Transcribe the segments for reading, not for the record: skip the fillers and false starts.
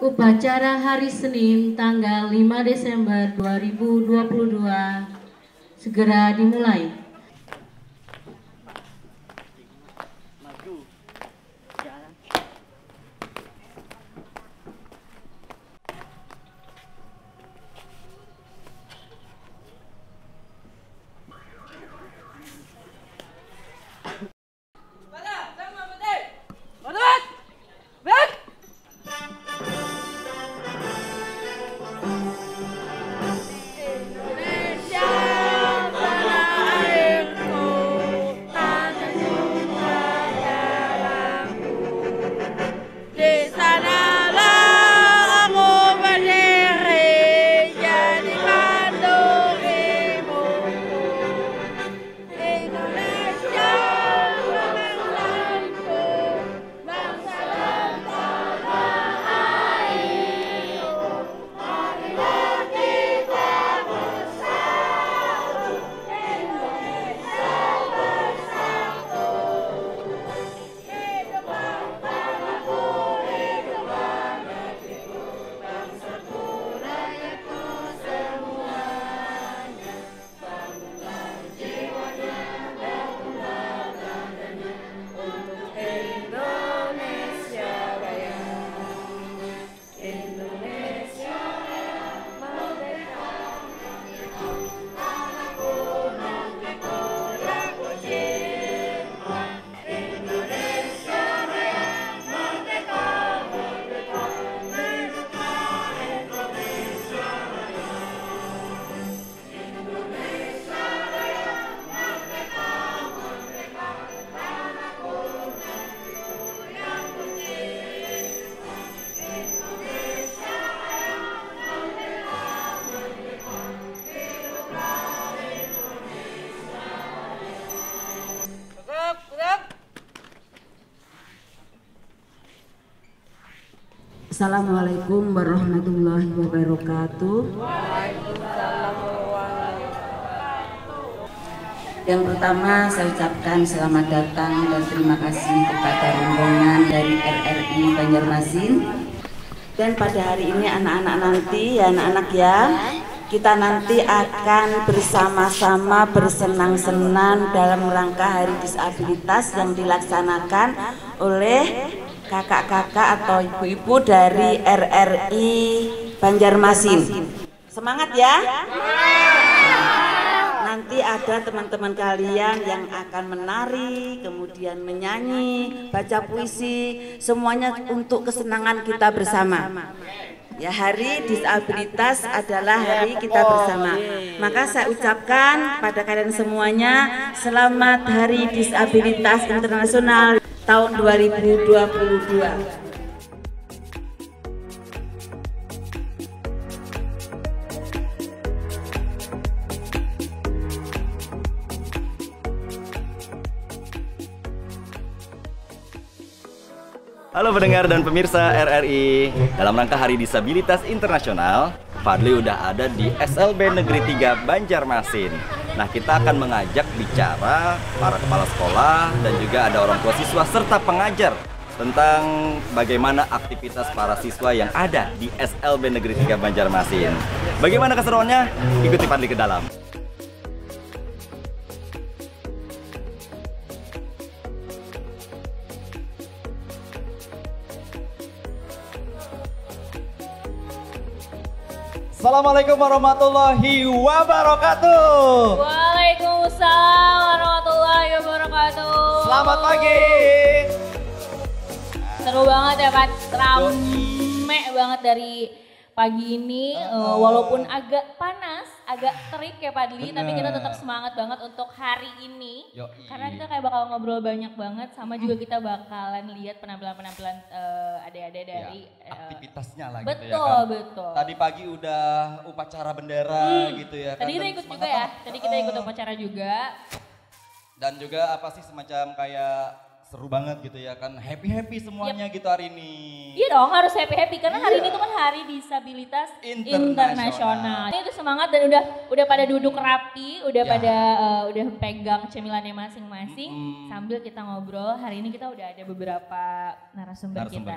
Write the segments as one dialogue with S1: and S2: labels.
S1: Upacara hari Senin tanggal 5 Desember 2022 segera dimulai.
S2: Assalamualaikum warahmatullahi wabarakatuh. Yang pertama saya ucapkan selamat datang dan terima kasih kepada rombongan dari RRI Banjarmasin. Dan pada hari ini anak-anak nanti ya anak-anak ya, kita nanti akan bersama-sama bersenang-senang dalam rangka Hari Disabilitas yang dilaksanakan oleh kakak-kakak atau ibu-ibu dari RRI Banjarmasin. Semangat ya! Nanti ada teman-teman kalian yang akan menari, kemudian menyanyi, baca puisi, semuanya untuk kesenangan kita bersama. Ya, Hari Disabilitas adalah hari kita bersama. Maka saya ucapkan pada kalian semuanya selamat Hari Disabilitas Internasional tahun 2022.
S3: Halo pendengar dan pemirsa RRI. Dalam rangka Hari Disabilitas Internasional, Fadli udah ada di SLB Negeri 3 Banjarmasin. Nah, kita akan mengajak bicara para kepala sekolah dan juga ada orang tua siswa serta pengajar tentang bagaimana aktivitas para siswa yang ada di SLB Negeri 3 Banjarmasin. Bagaimana keseruannya? Ikuti Fadli ke dalam. Assalamualaikum warahmatullahi wabarakatuh.
S4: Waalaikumsalam warahmatullahi wabarakatuh.
S3: Selamat pagi.
S4: Seru banget ya Pak, rame banget dari pagi ini. Walaupun agak panas, agak terik ya Pak Dli, tapi kita tetap semangat banget untuk hari ini. Karena kita kayak bakal ngobrol banyak banget, sama juga kita bakalan lihat penampilan-penampilan adik-adik dari
S3: aktivitasnya lah
S4: betul,
S3: gitu ya kan.
S4: Betul.
S3: Tadi pagi udah upacara bendera gitu ya kan.
S4: Tadi kita ikut juga ya, tadi kita ikut upacara juga.
S3: Dan juga apa sih semacam kayak seru banget gitu ya kan, happy semuanya gitu hari ini.
S4: Iya dong, harus happy karena hari ini tuh kan Hari Disabilitas Internasional. Itu semangat dan udah pada duduk rapi, udah pada udah pegang cemilannya masing-masing sambil kita ngobrol. Hari ini kita udah ada beberapa narasumber kita.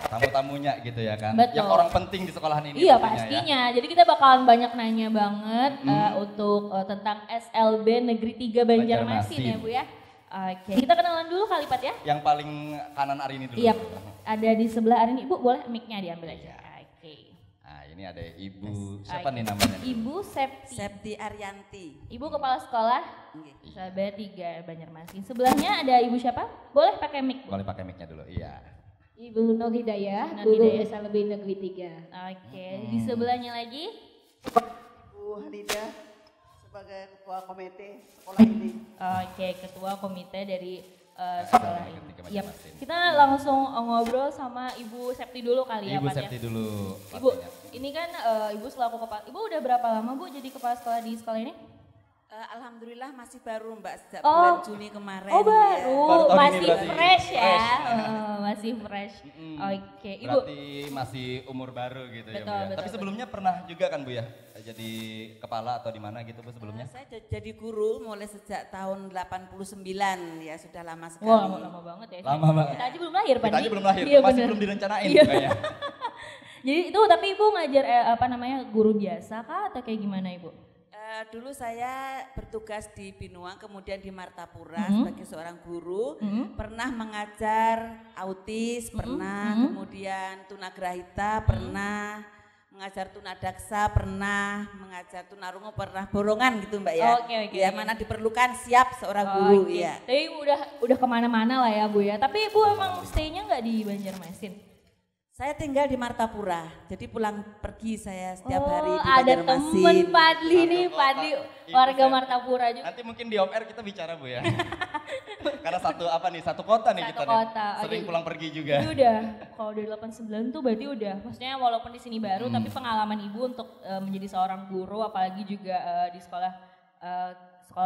S3: Tamu-tamunya gitu ya kan.
S4: Betul.
S3: Yang orang penting di sekolahan ini.
S4: Iya pastinya. Ya. Jadi kita bakalan banyak nanya banget untuk tentang SLB Negeri 3 Banjarmasin ya Bu ya. Oke, kita kenalan dulu kali Pat ya.
S3: Yang paling kanan Arini dulu.
S4: Iya, ada di sebelah Arini. Ibu boleh mic-nya diambil aja. Oke.
S3: Nah ini ada Ibu, siapa nih namanya?
S4: Ibu
S2: Septi Arianti.
S4: Ibu kepala sekolah SLB 3 Banjarmasin. Sebelahnya ada Ibu siapa? Boleh pakai mic.
S3: Boleh pakai mic-nya dulu, iya.
S5: Ibu Nur Hidayah, guru SLB Negeri 3.
S4: Oke, di sebelahnya lagi?
S6: Bu Halidah sebagai ketua komite sekolah ini.
S4: Oke, ketua komite dari sekolah ini. Yap. Kita langsung ngobrol sama Ibu Septi dulu kali ya
S3: Ibu
S4: Pak
S3: Septi
S4: ya.
S3: dulu.
S4: Ibu, ini kan Ibu selaku kepala. Ibu udah berapa lama Bu jadi kepala sekolah di sekolah ini?
S2: Alhamdulillah masih baru Mbak, sejak bulan Juni kemarin.
S4: Oh baru, masih fresh ya, masih fresh. Oke, Ibu.
S3: Berarti masih umur baru gitu
S4: betul,
S3: ya Bu ya.
S4: betul,
S3: Tapi sebelumnya pernah juga kan Bu ya, jadi kepala atau di mana gitu Bu sebelumnya?
S2: Saya jadi guru mulai sejak tahun 89 ya, sudah lama sekali.
S4: Wah lama banget ya.
S3: Lama banget.
S4: Kita aja belum lahir Pak.
S3: Kita aja belum lahir,
S4: iya,
S3: masih
S4: bener.
S3: belum direncanain
S4: Iya.
S3: kayaknya.
S4: Jadi itu tapi Ibu ngajar guru biasa kah atau kayak gimana Ibu?
S2: Dulu saya bertugas di Binuang, kemudian di Martapura sebagai seorang guru. Pernah mengajar autis, pernah, kemudian tunagrahita, pernah mengajar tunadaksa, pernah mengajar tunarungu, pernah borongan gitu Mbak ya.
S4: Oke.
S2: Ya mana diperlukan siap seorang guru ya.
S4: Tapi udah kemana-mana lah ya Bu ya. Tapi Ibu emang stay-nya nggak di Banjarmasin?
S2: Saya tinggal di Martapura, jadi pulang pergi saya setiap hari di
S4: ada
S2: Banjarmasin.
S4: temen Padli nih, Padli warga Martapura juga.
S3: Nanti mungkin di off air kita bicara Bu ya. Karena satu kota nih kita nih. Sering pulang pergi juga.
S4: Ini udah, kalau dari 89 tuh berarti udah, maksudnya walaupun di sini baru tapi pengalaman Ibu untuk menjadi seorang guru apalagi juga di sekolah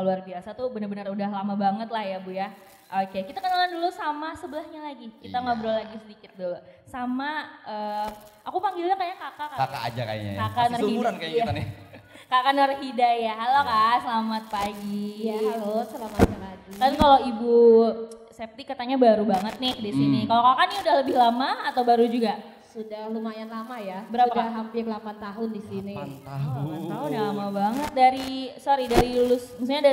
S4: luar biasa tuh benar-benar udah lama banget lah ya Bu ya. Oke, kita kenalan dulu sama sebelahnya lagi. Kita ngobrol lagi sedikit dulu. Sama, aku panggilnya kayaknya kakak.
S3: Kakak aja kayaknya ya.
S4: Kakak
S3: Masih seumuran kayak kita nih.
S4: Kakak Nur Hidayah. Halo Kak, selamat pagi.
S5: Ya halo, selamat pagi.
S4: Tapi kalau Ibu Septi katanya baru banget nih di sini. Kalau kakak nih udah lebih lama atau baru juga?
S5: Sudah lumayan lama ya.
S4: Berapa,
S5: Sudah
S4: Kak?
S5: hampir 8 tahun di sini.
S3: 8 tahun.
S4: Udah lama banget dari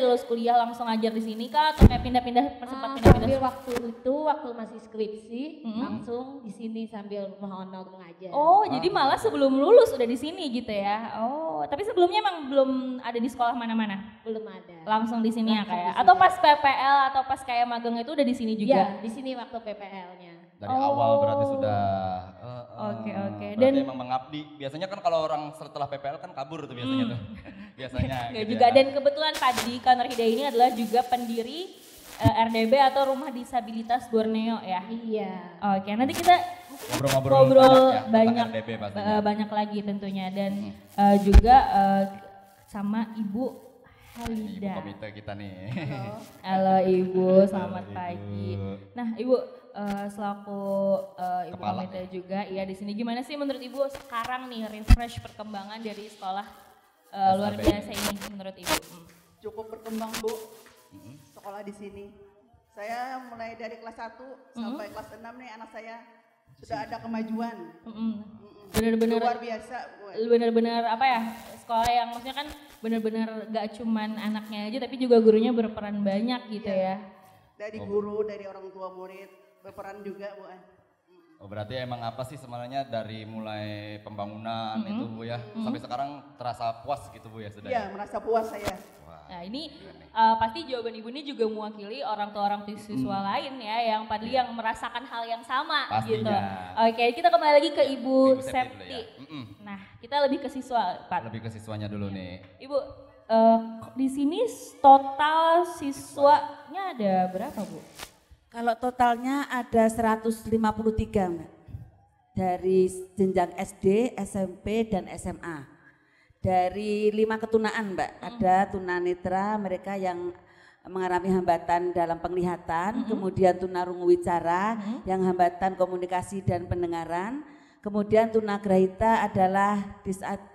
S4: lulus kuliah langsung ngajar di sini Kak atau kayak pindah-pindah sempat pindah-pindah?
S5: Sambil waktu masih skripsi, langsung di sini sambil honor mengajar.
S4: Oh, jadi malah sebelum lulus udah di sini gitu ya. Oh, tapi sebelumnya emang belum ada di sekolah mana-mana?
S5: Belum ada.
S4: Langsung di sini ya
S5: Langsung
S4: kayak
S5: di sini.
S4: atau pas PPL atau pas kayak magang itu udah di sini juga?
S5: Ya, di sini waktu PPL-nya.
S3: Dari awal berarti sudah.
S4: Oke.
S3: Berarti
S4: Dan
S3: emang mengabdi. Biasanya kan kalau orang setelah PPL kan kabur tuh biasanya tuh. Biasanya.
S4: Nggak
S3: gitu
S4: juga.
S3: ya.
S4: Dan kebetulan Padli Nur Hidayah ini adalah juga pendiri RDB atau Rumah Disabilitas Borneo ya.
S5: Iya.
S4: Oke, nanti kita
S3: Ngobrol
S4: banyak
S3: RDB pastinya.
S4: banyak lagi tentunya dan juga sama Ibu
S3: Ibu
S4: Halida.
S3: komite kita nih.
S4: Halo Ibu, selamat pagi. Nah Ibu selaku Ibu
S3: Kepala.
S4: komite juga, ya di sini gimana sih menurut Ibu sekarang nih refresh perkembangan dari sekolah luar biasa ini menurut Ibu?
S6: Cukup berkembang Bu, sekolah di sini. Saya mulai dari kelas 1 sampai kelas 6 nih anak saya sudah ada kemajuan.
S4: Bener-bener
S6: Luar biasa Bu.
S4: bener-bener apa ya, sekolah yang maksudnya kan bener-bener gak cuman anaknya aja tapi juga gurunya berperan banyak gitu ya.
S6: Dari guru, dari orang tua murid berperan juga Bu.
S3: Oh berarti emang apa sih sebenarnya dari mulai pembangunan itu Bu ya sampai sekarang terasa puas gitu Bu ya sudah?
S6: Iya, merasa puas saya.
S4: Nah ini pasti jawaban Ibu ini juga mewakili orang tua siswa lain ya yang Padli yang merasakan hal yang sama gitu.
S3: Pastinya.
S4: Oke, kita kembali lagi ke Ibu
S3: Ibu Septi
S4: Septi.
S3: dulu ya.
S4: Nah, kita lebih ke siswa, Pak.
S3: Lebih ke siswanya dulu nih.
S4: Ibu, di sini total siswanya ada berapa, Bu?
S2: Kalau totalnya ada 153 Mbak. Dari jenjang SD, SMP, dan SMA. Dari 5 ketunaan Mbak, ada tunanetra mereka yang mengalami hambatan dalam penglihatan, kemudian tunarungu wicara yang hambatan komunikasi dan pendengaran, kemudian tunagrahita adalah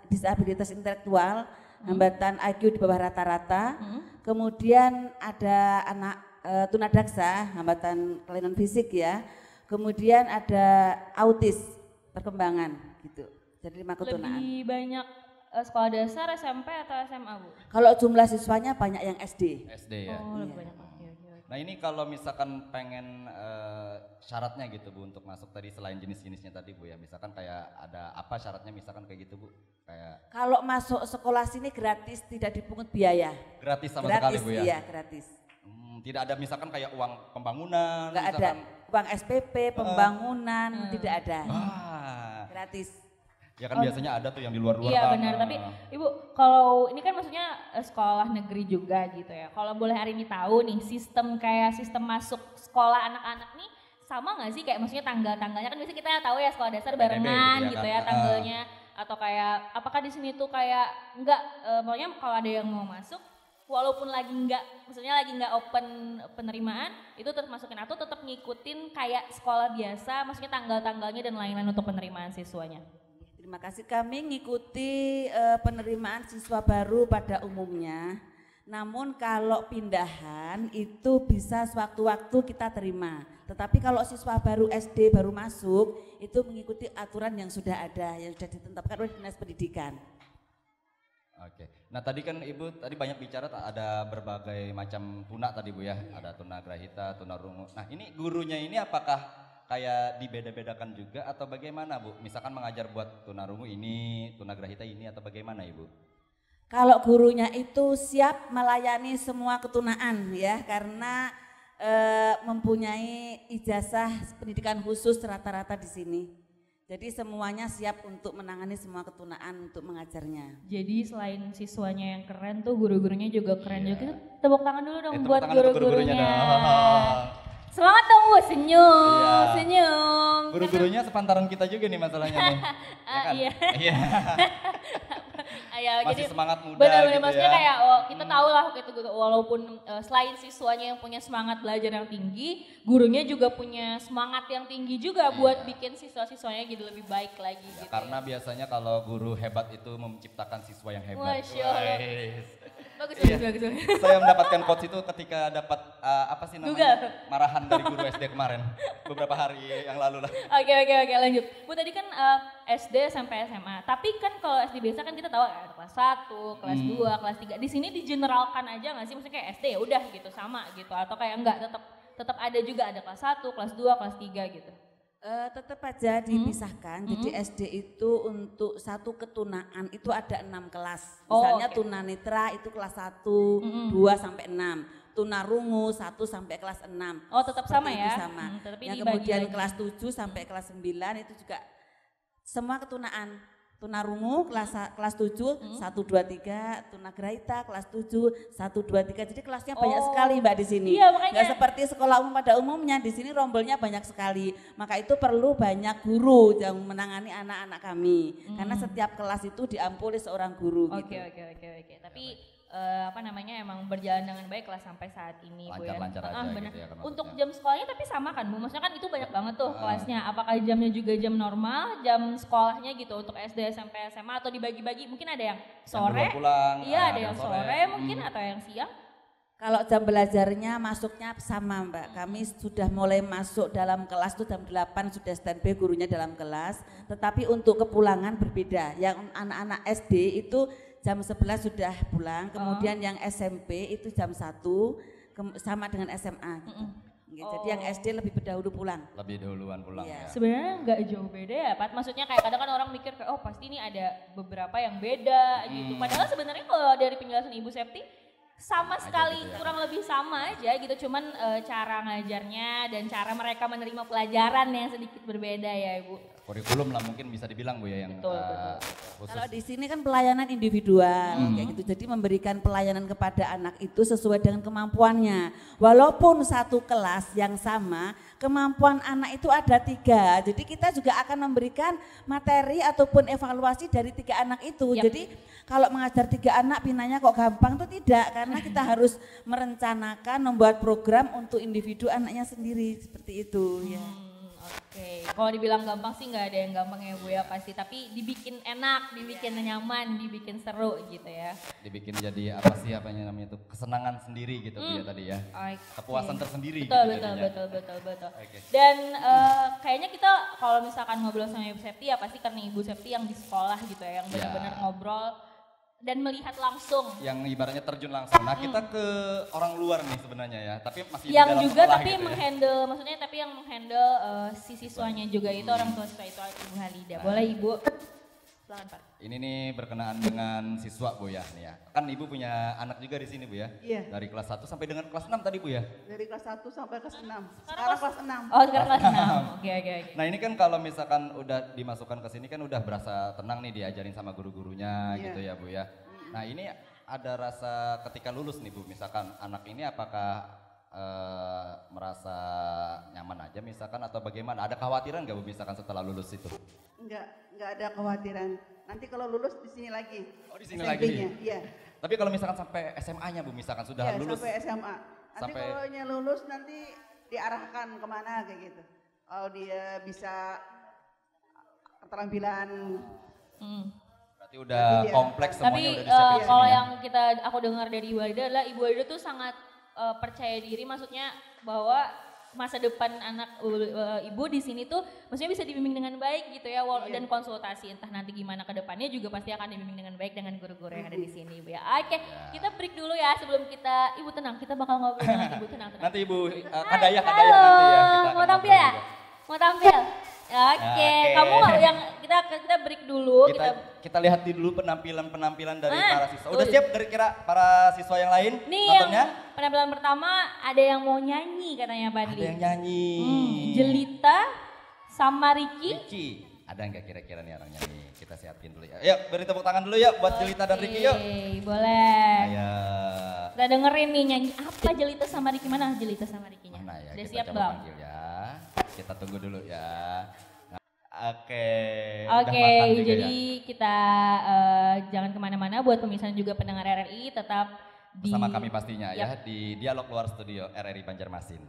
S2: disabilitas intelektual, hambatan IQ di bawah rata-rata, kemudian ada anak tunadaksa, hambatan kelainan fisik ya, kemudian ada autis perkembangan gitu. Jadi 5 ketunaan.
S4: Lebih banyak sekolah dasar, SMP atau SMA, Bu?
S2: Kalau jumlah siswanya banyak yang SD.
S3: SD ya.
S4: Oh, lebih banyak.
S3: Nah ini kalau misalkan pengen syaratnya gitu Bu untuk masuk tadi selain jenis-jenisnya tadi Bu ya, misalkan kayak ada apa syaratnya misalkan kayak gitu Bu? Kayak
S2: kalau masuk sekolah sini gratis, tidak dipungut biaya.
S3: Gratis sama
S2: gratis,
S3: sekali Bu ya?
S2: Iya gratis.
S3: Tidak ada misalkan kayak uang pembangunan?
S2: Enggak ada, uang SPP, pembangunan, tidak ada. Gratis.
S3: Ya kan biasanya ada tuh yang di luar-luar.
S4: Iya benar, tapi Ibu kalau ini kan maksudnya sekolah negeri juga gitu ya. Kalau boleh hari ini tahu nih sistem masuk sekolah anak-anak nih sama nggak sih kayak maksudnya tanggal-tanggalnya kan biasanya kita tahu ya sekolah dasar barengan
S3: PDB,
S4: gitu
S3: kan?
S4: ya tanggalnya atau kayak apakah di sini tuh kayak enggak pokoknya kalau ada yang mau masuk walaupun lagi nggak open penerimaan itu tetap masukin atau tetap ngikutin kayak sekolah biasa maksudnya tanggal-tanggalnya dan lain-lain untuk penerimaan siswanya.
S2: Terima kasih, kami mengikuti penerimaan siswa baru pada umumnya. Namun kalau pindahan itu bisa sewaktu-waktu kita terima. Tetapi kalau siswa baru SD baru masuk itu mengikuti aturan yang sudah ada, yang sudah ditetapkan oleh Dinas Pendidikan.
S3: Oke. Nah tadi kan Ibu tadi banyak bicara ada berbagai macam tuna tadi Bu ya. Ada tunagrahita, tunarungu. Nah ini gurunya ini apakah kayak dibeda-bedakan juga atau bagaimana Bu? Misalkan mengajar buat tunarungu ini, tunagrahita ini atau bagaimana Ibu?
S2: Kalau gurunya itu siap melayani semua ketunaan ya karena mempunyai ijazah pendidikan khusus rata-rata di sini. Jadi semuanya siap untuk menangani semua ketunaan untuk mengajarnya.
S4: Jadi selain siswanya yang keren tuh guru-gurunya juga keren juga. Tepuk tangan dulu dong buat
S3: tangan untuk
S4: guru-gurunya. Semangat dong Bu, senyum, senyum.
S3: Guru-gurunya sepantaran kita juga nih masalahnya nih. Ya kan?
S4: Iya. Ya,
S3: masih
S4: jadi
S3: semangat muda
S4: benar-benar
S3: gitu
S4: maksudnya
S3: ya.
S4: kayak kita tahu lah gitu walaupun selain siswanya yang punya semangat belajar yang tinggi, gurunya juga punya semangat yang tinggi juga buat bikin siswa-siswanya jadi lebih baik lagi
S3: Ya,
S4: gitu.
S3: karena biasanya kalau guru hebat itu menciptakan siswa yang hebat.
S4: Masya Allah. Bagus.
S3: Saya mendapatkan quotes itu ketika dapat apa sih namanya?
S4: Google.
S3: Marahan dari guru SD kemarin. Beberapa hari yang lalu lah.
S4: Oke, lanjut. Bu tadi kan SD sampai SMA. Tapi kan kalau SD biasa kan kita tahu ada kelas 1, kelas 2, kelas 3. Di sini digeneralkan aja nggak sih? Maksudnya kayak SD ya udah gitu sama gitu atau kayak enggak tetap ada juga ada kelas 1, kelas 2, kelas 3 gitu.
S2: Tetap aja dipisahkan. Jadi SD itu untuk satu ketunaan itu ada 6 kelas. Misalnya tunanetra itu kelas 1, 2 sampai 6. Tunarungu 1 sampai kelas 6.
S4: Oh, tetap sama ya?
S2: Sama.
S4: Tapi
S2: Yang
S4: dibagi
S2: kemudian
S4: lagi.
S2: kelas 7 sampai kelas 9 itu juga semua ketunaan. Tunarungu kelas 7 1 2 3, tunagrahita kelas 7 1 2 3. Jadi kelasnya banyak sekali Mbak di sini.
S4: Iya, makanya.
S2: Nggak seperti sekolah umum pada umumnya, di sini rombelnya banyak sekali. Maka itu perlu banyak guru yang menangani anak-anak kami. Karena setiap kelas itu diampuni seorang guru
S4: Oke.
S2: gitu.
S4: Tapi emang berjalan dengan baik lah sampai saat ini Bu ya.
S3: Lancar-lancar aja
S4: Benar.
S3: gitu ya kan
S4: Untuk
S3: maksudnya.
S4: jam sekolahnya tapi sama kan Bu? Maksudnya kan itu banyak banget tuh kelasnya. Apakah jamnya juga jam normal, jam sekolahnya gitu untuk SD sampai SMA atau dibagi-bagi? Mungkin ada yang sore,
S3: Yang pulang,
S4: ada yang sore mungkin atau yang siang?
S2: Kalau jam belajarnya masuknya sama Mbak, kami sudah mulai masuk dalam kelas tuh jam 8 sudah standby gurunya dalam kelas. Tetapi untuk kepulangan berbeda, yang anak-anak SD itu jam 11 sudah pulang, kemudian yang SMP itu jam 1 sama dengan SMA gitu. Jadi yang SD lebih berdahulu pulang.
S3: Lebih dahuluan pulang
S2: Iya.
S3: ya.
S4: Sebenarnya nggak jauh beda ya Pat, maksudnya kayak kadang kan orang mikir kayak oh pasti ini ada beberapa yang beda gitu. Padahal sebenarnya kalau dari penjelasan Ibu Septi sama sekali
S3: gitu ya.
S4: kurang lebih sama aja gitu, cuman cara ngajarnya dan cara mereka menerima pelajaran yang sedikit berbeda ya Ibu.
S3: Kurikulum lah mungkin bisa dibilang Bu ya yang
S4: Betul.
S3: khusus.
S2: Kalau di sini kan pelayanan individual kayak gitu. Jadi memberikan pelayanan kepada anak itu sesuai dengan kemampuannya. Walaupun satu kelas yang sama, kemampuan anak itu ada 3. Jadi kita juga akan memberikan materi ataupun evaluasi dari 3 anak itu. Jadi kalau mengajar 3 anak pinanya kok gampang tuh tidak, karena kita harus merencanakan, membuat program untuk individu anaknya sendiri seperti itu ya.
S4: Oke, kalau dibilang gampang sih nggak ada yang gampang ya Bu ya pasti, tapi dibikin enak, dibikin nyaman, dibikin seru gitu ya.
S3: Dibikin jadi apa sih apanya namanya itu kesenangan sendiri gitu Bu ya tadi ya. Kepuasan tersendiri
S4: betul,
S3: gitu
S4: betul. Dan kayaknya kita kalau misalkan ngobrol sama Ibu Septi ya pasti karena Ibu Septi yang di sekolah gitu ya, yang benar-benar ngobrol dan melihat langsung. Yang
S3: ibaratnya terjun langsung. Nah kita ke orang luar nih sebenarnya ya, tapi masih
S4: yang
S3: di dalam
S4: juga
S3: sekolah
S4: tapi
S3: gitu
S4: menghandle, maksudnya tapi yang menghandle si siswanya juga itu orang tua siswa itu Ibu Halida. Boleh Ibu? Silakan Pak.
S3: Ini nih berkenaan dengan siswa Bu ya nih ya. Kan Ibu punya anak juga di sini Bu ya?
S6: Iya.
S3: Dari kelas 1 sampai dengan kelas 6 tadi Bu ya?
S6: Dari kelas 1 sampai kelas 6. Sekarang kelas 6.
S4: Oh, sekarang kelas 6. Oke.
S3: Nah, ini kan kalau misalkan udah dimasukkan ke sini kan udah berasa tenang nih diajarin sama guru-gurunya gitu ya Bu ya. Nah, ini ada rasa ketika lulus nih Bu, misalkan anak ini apakah merasa nyaman aja misalkan atau bagaimana? Ada kekhawatiran nggak Bu misalkan setelah lulus itu?
S6: Enggak ada kekhawatiran. Nanti kalau lulus di sini lagi.
S3: Oh, di sini lagi.
S6: Iya.
S3: Tapi kalau misalkan sampai SMA-nya Bu, misalkan sudah lulus.
S6: Sampai SMA. Nanti kalau lulus nanti diarahkan kemana kayak gitu. Kalau dia bisa keterampilan.
S3: Berarti udah kompleks semuanya
S4: tapi,
S3: udah disiapin.
S4: Tapi kalau yang aku dengar dari Ibu Halida adalah Ibu Halida tuh sangat percaya diri, maksudnya bahwa masa depan anak ibu di sini tuh maksudnya bisa dibimbing dengan baik gitu ya, dan konsultasi entah nanti gimana ke depannya juga pasti akan dibimbing dengan baik dengan guru-guru yang ada di sini Bu ya. Oke, kita break dulu ya sebelum kita, Ibu tenang, kita bakal ngobrol dengan Ibu, tenang.
S3: Nanti Ibu kadayah nanti ya.
S4: Mau tampil ya? Mau tampil? Oke, kamu yang kita break dulu.
S3: Kita lihat dulu penampilan dari para siswa. Udah siap kira-kira para siswa yang lain
S4: nih
S3: nontonnya?
S4: Yang penampilan pertama ada yang mau nyanyi katanya Padli.
S3: Ada yang nyanyi.
S4: Jelita sama Ricky.
S3: Ada nggak kira-kira nih orang nyanyi? Kita siapin dulu ya. Yuk beri tepuk tangan dulu ya buat Jelita dan Ricky yuk.
S4: Boleh.
S3: Ayo.
S4: Kita dengerin nih nyanyi apa Jelita sama Ricky, mana Jelita sama Ricky-nya?
S3: Mana ya?
S4: Udah
S3: Kita
S4: siap
S3: coba
S4: belum?
S3: panggil ya. Kita tunggu dulu ya. Oke,
S4: jadi ya? Kita jangan kemana-mana buat pemirsa juga pendengar RRI, tetap
S3: bersama kami pastinya ya di Dialog Luar Studio RRI Banjarmasin.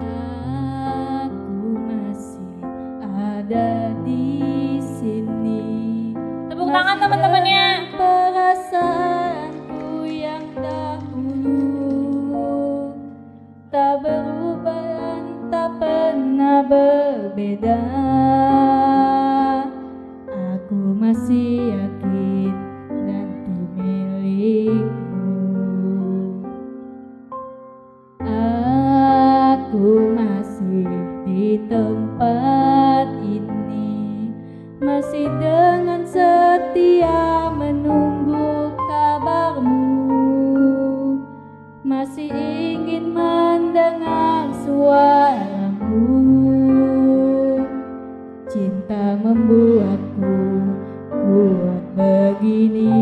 S5: Aku masih ada di sini.
S4: Tepuk tangan teman-temannya.
S5: Perasaanku yang dahulu tak berubah dan tak pernah berbeda. Aku masih yakin nanti milikmu. Aku masih di tempat ini, masih dengan setia menunggu kabarmu, masih ingin mendengar suaramu. Cinta membuatku kuat begini.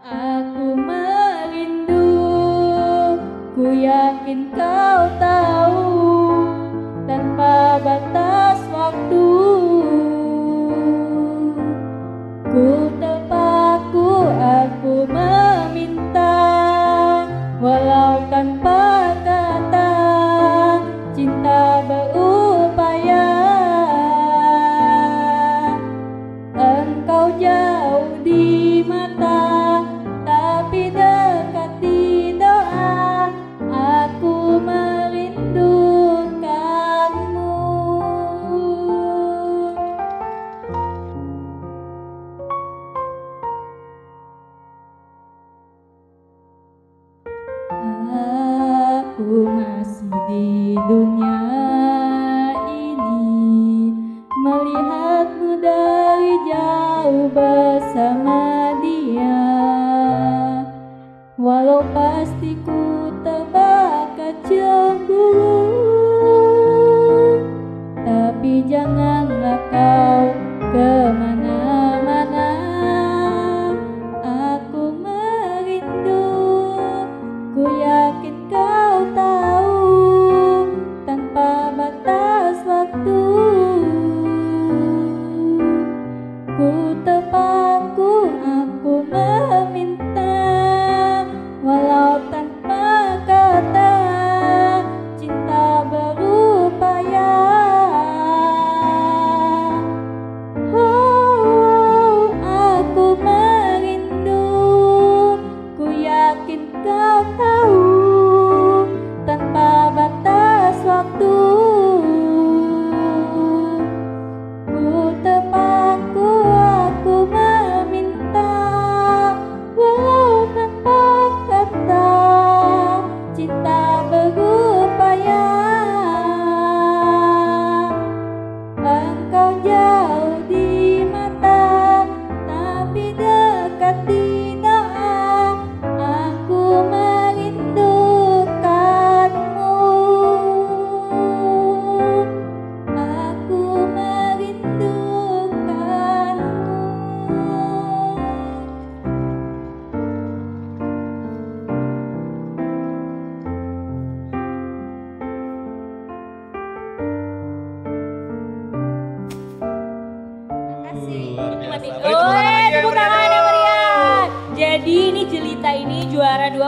S5: Aku merindu, ku yakin kau tahu, tanpa batas waktu. Ku terpaku, aku meminta, walau tanpa kata, cinta berupaya. Engkau jauh di mata, tapi dekat di doa. Aku merindukanmu. Aku masih di dunia ini, melihatmu dari jauh bersama dia. Walau pasti ku terbang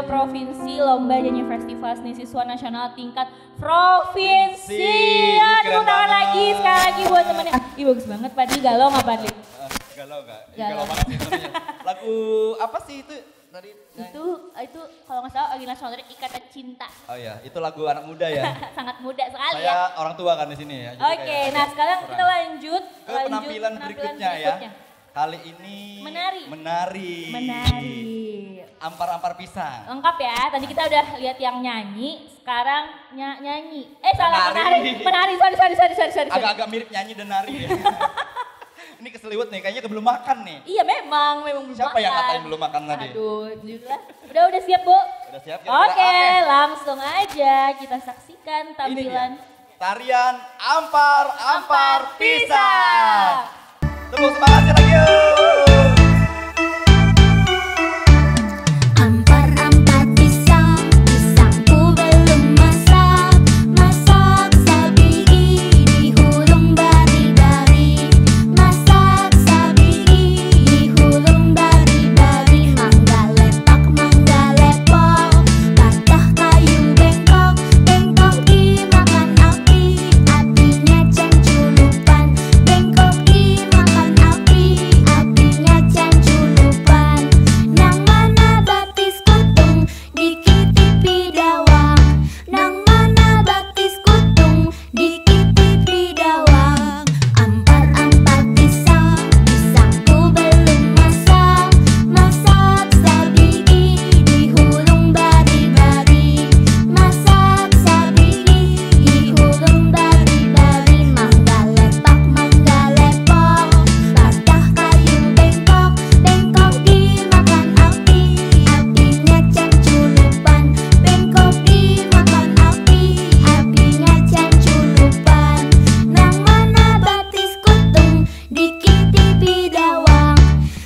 S4: provinsi Lomba Nyanyi Festival Seni Siswa Nasional tingkat provinsi. Tepuk tangan lagi, sekali lagi buat temennya. Ih bagus banget Padli, galau nggak Padli?
S3: Galau nggak?
S4: Galau
S3: banget sih sebenarnya. Lagu apa sih itu tadi?
S4: Itu kalau nggak salah lagi nasional dari Ikatan Cinta.
S3: Oh iya, itu lagu anak muda ya.
S4: Sangat muda sekali
S3: Saya
S4: ya.
S3: orang tua kan di sini ya.
S4: Oke, nah sekarang kita lanjut
S3: ke penampilan berikutnya ya. Kali ini menari. Ampar-ampar pisang.
S4: Lengkap ya, tadi kita udah lihat yang nyanyi, sekarang nyanyi. Salah menari. Sorry.
S3: Agak-agak mirip nyanyi dan nari ya. Ini keseliwet nih, kayaknya belum makan nih.
S4: Iya memang belum makan.
S3: Siapa yang katain belum makan tadi?
S4: Aduh, udah siap Bu?
S3: Udah siap.
S4: Oke, langsung aja kita saksikan tampilan
S3: tarian ampar-ampar pisang. Tepuk semangatnya lagi yuk.
S7: Ampar-ampar pisang, pisangku belum masak. Masak sabigi, dihulung bari-bari. Masak sabigi, dihulung bari-bari. Mangga lepak, mangga lepok, patah kayu bengkok. Bengkok dimakan api, apinya cenculupan. Bengkok dimakan api, apinya cenculupan. Nang mana batis kutung, dikitipi dawang. Nang mana batis kutung, dikitipi dawang. Ampar-ampar pisang, pisangku belum masak. Masak sabigi, dihulung bari-bari. Masak sabigi, dihulung bari-bari. Mangga lepak, mangga lepok, patah kayu bengkok. Bengkok dimakan api, apinya cenculupan. Bengkok dimakan api, apinya cenculupan. Nang mana batis kutung, dikitipi dawang.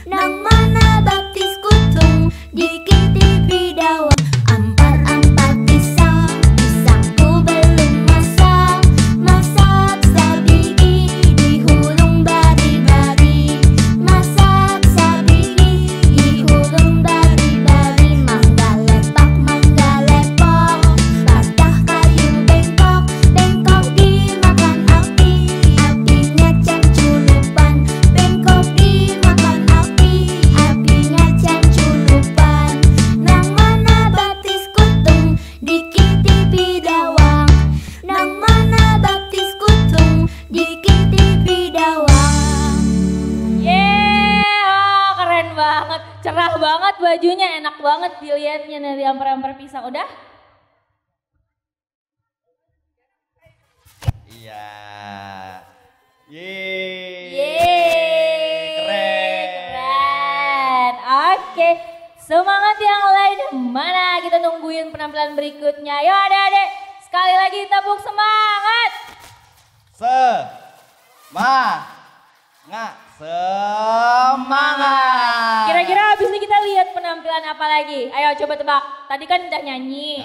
S7: Nang mana batis kutung, dikitipi dawang. Ampar-ampar pisang, pisangku belum masak. Masak sabigi, dihulung bari-bari. Masak sabigi, dihulung bari-bari. Mangga lepak, mangga lepok, patah kayu bengkok. Bengkok dimakan api, apinya cenculupan. Bengkok dimakan api, apinya cenculupan. Nang mana batis kutung, dikitipi dawang. Nang mana batis kutung, dikitipi dawang.
S4: Keren banget, cerah banget bajunya, enak banget dilihatnya dari ampar-ampar pisang. Udah?
S3: Iya.
S4: Keren. Oke, semangat yang lain mana? Kita nungguin penampilan berikutnya. Yo adik-adik, sekali lagi tepuk semangat.
S3: Semangat.
S4: Kira-kira habis ini kita lihat penampilan apa lagi? Ayo coba tebak. Tadi kan udah nyanyi,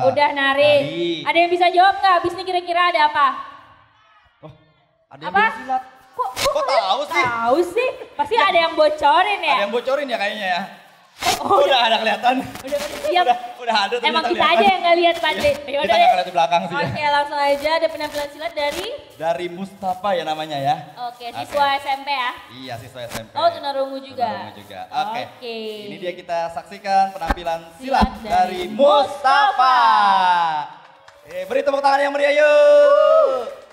S4: udah nari. Ada yang bisa jawab nggak? Habis ini kira-kira ada apa?
S3: Ada yang
S4: Apa?
S3: bersilat.
S4: Kok
S3: tahu sih?
S4: Tahu sih, pasti ada yang bocorin ya.
S3: Ada yang bocorin ya kayaknya ya. Udah ada kelihatan.
S4: Udah siap.
S3: Udah ada tuh.
S4: Emang kita aja yang nggak lihat Padli.
S3: Kita nggak kelihatan di belakang sih.
S4: Oke, langsung aja ada penampilan silat
S3: dari Mustafa ya namanya ya.
S4: Oke, siswa SMP ya.
S3: Iya, siswa SMP.
S4: Oh, tunarungu juga.
S3: Tunarungu juga. Oke.
S4: Oke.
S3: Ini dia kita saksikan penampilan silat
S4: Silat dari
S3: dari Mustafa. Beri tepuk tangan yang meriah yuk.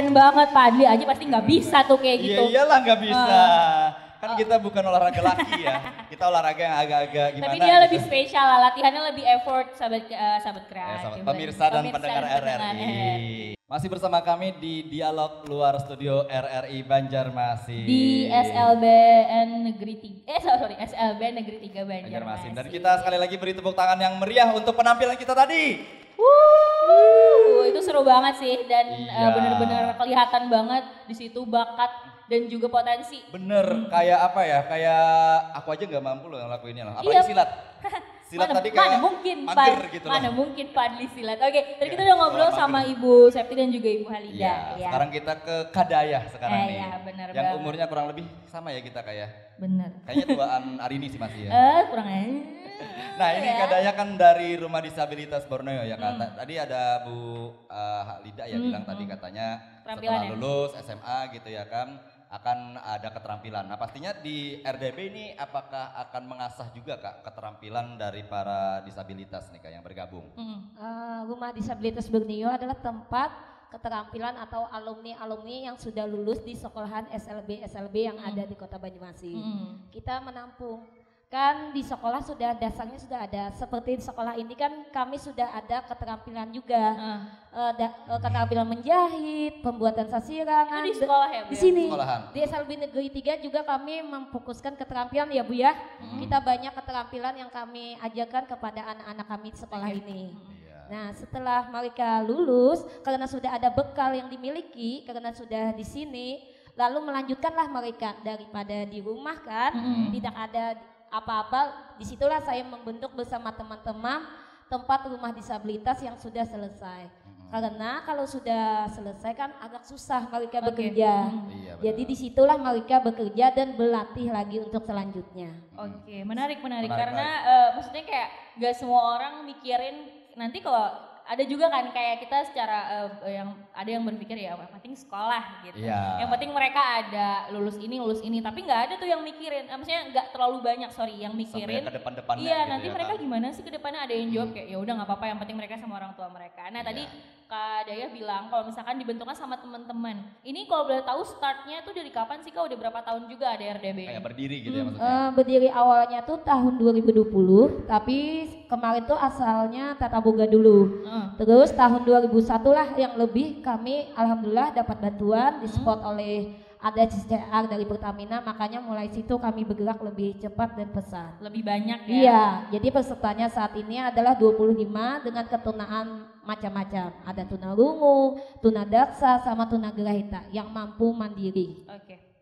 S4: keren banget, Padli aja pasti nggak bisa tuh kayak gitu.
S3: Iya iyalah nggak bisa. Kan kita bukan olahraga laki ya, kita olahraga yang agak-agak gimana.
S4: Tapi dia
S3: gitu.
S4: lebih spesial lah, latihannya lebih effort, sahabat kreatif.
S3: Sahabat pemirsa dan pendengar RRI. Masih bersama kami di Dialog Luar Studio RRI Banjarmasin.
S4: Di SLBN Negeri 3, SLBN Negeri 3 Banjarmasin.
S3: Dan kita sekali lagi beri tepuk tangan yang meriah untuk penampilan kita tadi.
S4: Itu seru banget sih dan
S3: Iya.
S4: benar-benar kelihatan banget di situ bakat dan juga potensi.
S3: Bener, kayak apa ya, kayak aku aja nggak mampu loh ngelakuinnya loh. Apalagi
S4: Iya.
S3: silat. Silat
S4: Mana-
S3: tadi kayak
S4: mana mungkin
S3: mager gitu loh.
S4: Mana mungkin Padli silat. Oke, tadi kita udah ngobrol
S3: Mager.
S4: sama Ibu Septi dan juga Ibu Halida.
S3: Iya,
S4: Ya.
S3: sekarang kita ke Kadayah sekarang nih.
S4: Iya, bener
S3: Yang
S4: banget.
S3: umurnya kurang lebih sama ya kita kayak.
S4: Bener.
S3: Kayaknya tuaan Arini sih masih ya.
S4: Kurang aja.
S3: Nah ini
S4: ya.
S3: Kadayah kan dari Rumah Disabilitas Borneo ya kata. Tadi ada Bu Halida ya bilang tadi katanya
S4: Keterampilan
S3: setelah
S4: ya?
S3: lulus SMA gitu ya kan akan ada keterampilan. Nah pastinya di RDB ini apakah akan mengasah juga Kak keterampilan dari para disabilitas nih Kak yang bergabung?
S5: Rumah Disabilitas Borneo adalah tempat keterampilan atau alumni-alumni yang sudah lulus di sekolahan SLB yang ada di Kota Banyumasin. Kita menampung. Kan di sekolah sudah dasarnya sudah ada. Seperti di sekolah ini kan kami sudah ada keterampilan juga. Keterampilan menjahit, pembuatan sasirangan.
S4: Itu di sekolah ya, Bu?
S5: Di
S4: Ya?
S5: sini.
S3: Sekolahan.
S5: Di SLB Negeri 3 juga kami memfokuskan keterampilan ya Bu ya. Kita banyak keterampilan yang kami ajarkan kepada anak-anak kami di sekolah ini. Nah setelah mereka lulus, karena sudah ada bekal yang dimiliki, karena sudah di sini, lalu melanjutkanlah mereka daripada di rumah kan, tidak ada apa-apa. Disitulah saya membentuk bersama teman-teman tempat rumah disabilitas yang sudah selesai. Karena kalau sudah selesai kan agak susah mereka bekerja.
S3: Iya, benar.
S5: Jadi disitulah mereka bekerja dan berlatih lagi untuk selanjutnya.
S4: Oke, menarik karena maksudnya kayak gak semua orang mikirin nanti kalau ada juga kan kayak kita secara yang ada yang berpikir ya yang penting sekolah gitu.
S3: Iya.
S4: Yang penting mereka ada lulus ini tapi nggak ada tuh yang mikirin. Maksudnya nggak terlalu banyak yang mikirin.
S3: Sampai ke depan-depannya
S4: Iya,
S3: gitu
S4: nanti
S3: ya,
S4: mereka
S3: Kak.
S4: gimana sih ke depannya ada yang jawab kayak ya udah nggak apa-apa yang penting mereka sama orang tua mereka. Nah, tadi Kak Daya bilang kalau misalkan dibentuknya sama teman-teman. Ini kalau boleh tahu startnya tuh dari kapan sih Kak? Udah berapa tahun juga ada RDB?
S3: Kayak berdiri gitu ya maksudnya.
S5: Berdiri awalnya tuh tahun 2020, tapi kemarin tuh asalnya Tata Boga dulu. Terus tahun 2001 lah yang lebih kami alhamdulillah dapat bantuan disupport oleh ada CCR dari Pertamina, makanya mulai situ kami bergerak lebih cepat dan pesat.
S4: Lebih banyak ya?
S5: Iya, jadi pesertanya saat ini adalah 25 dengan ketunaan macam-macam. Ada tunarungu, tunadaksa, sama tunagrahita yang mampu mandiri.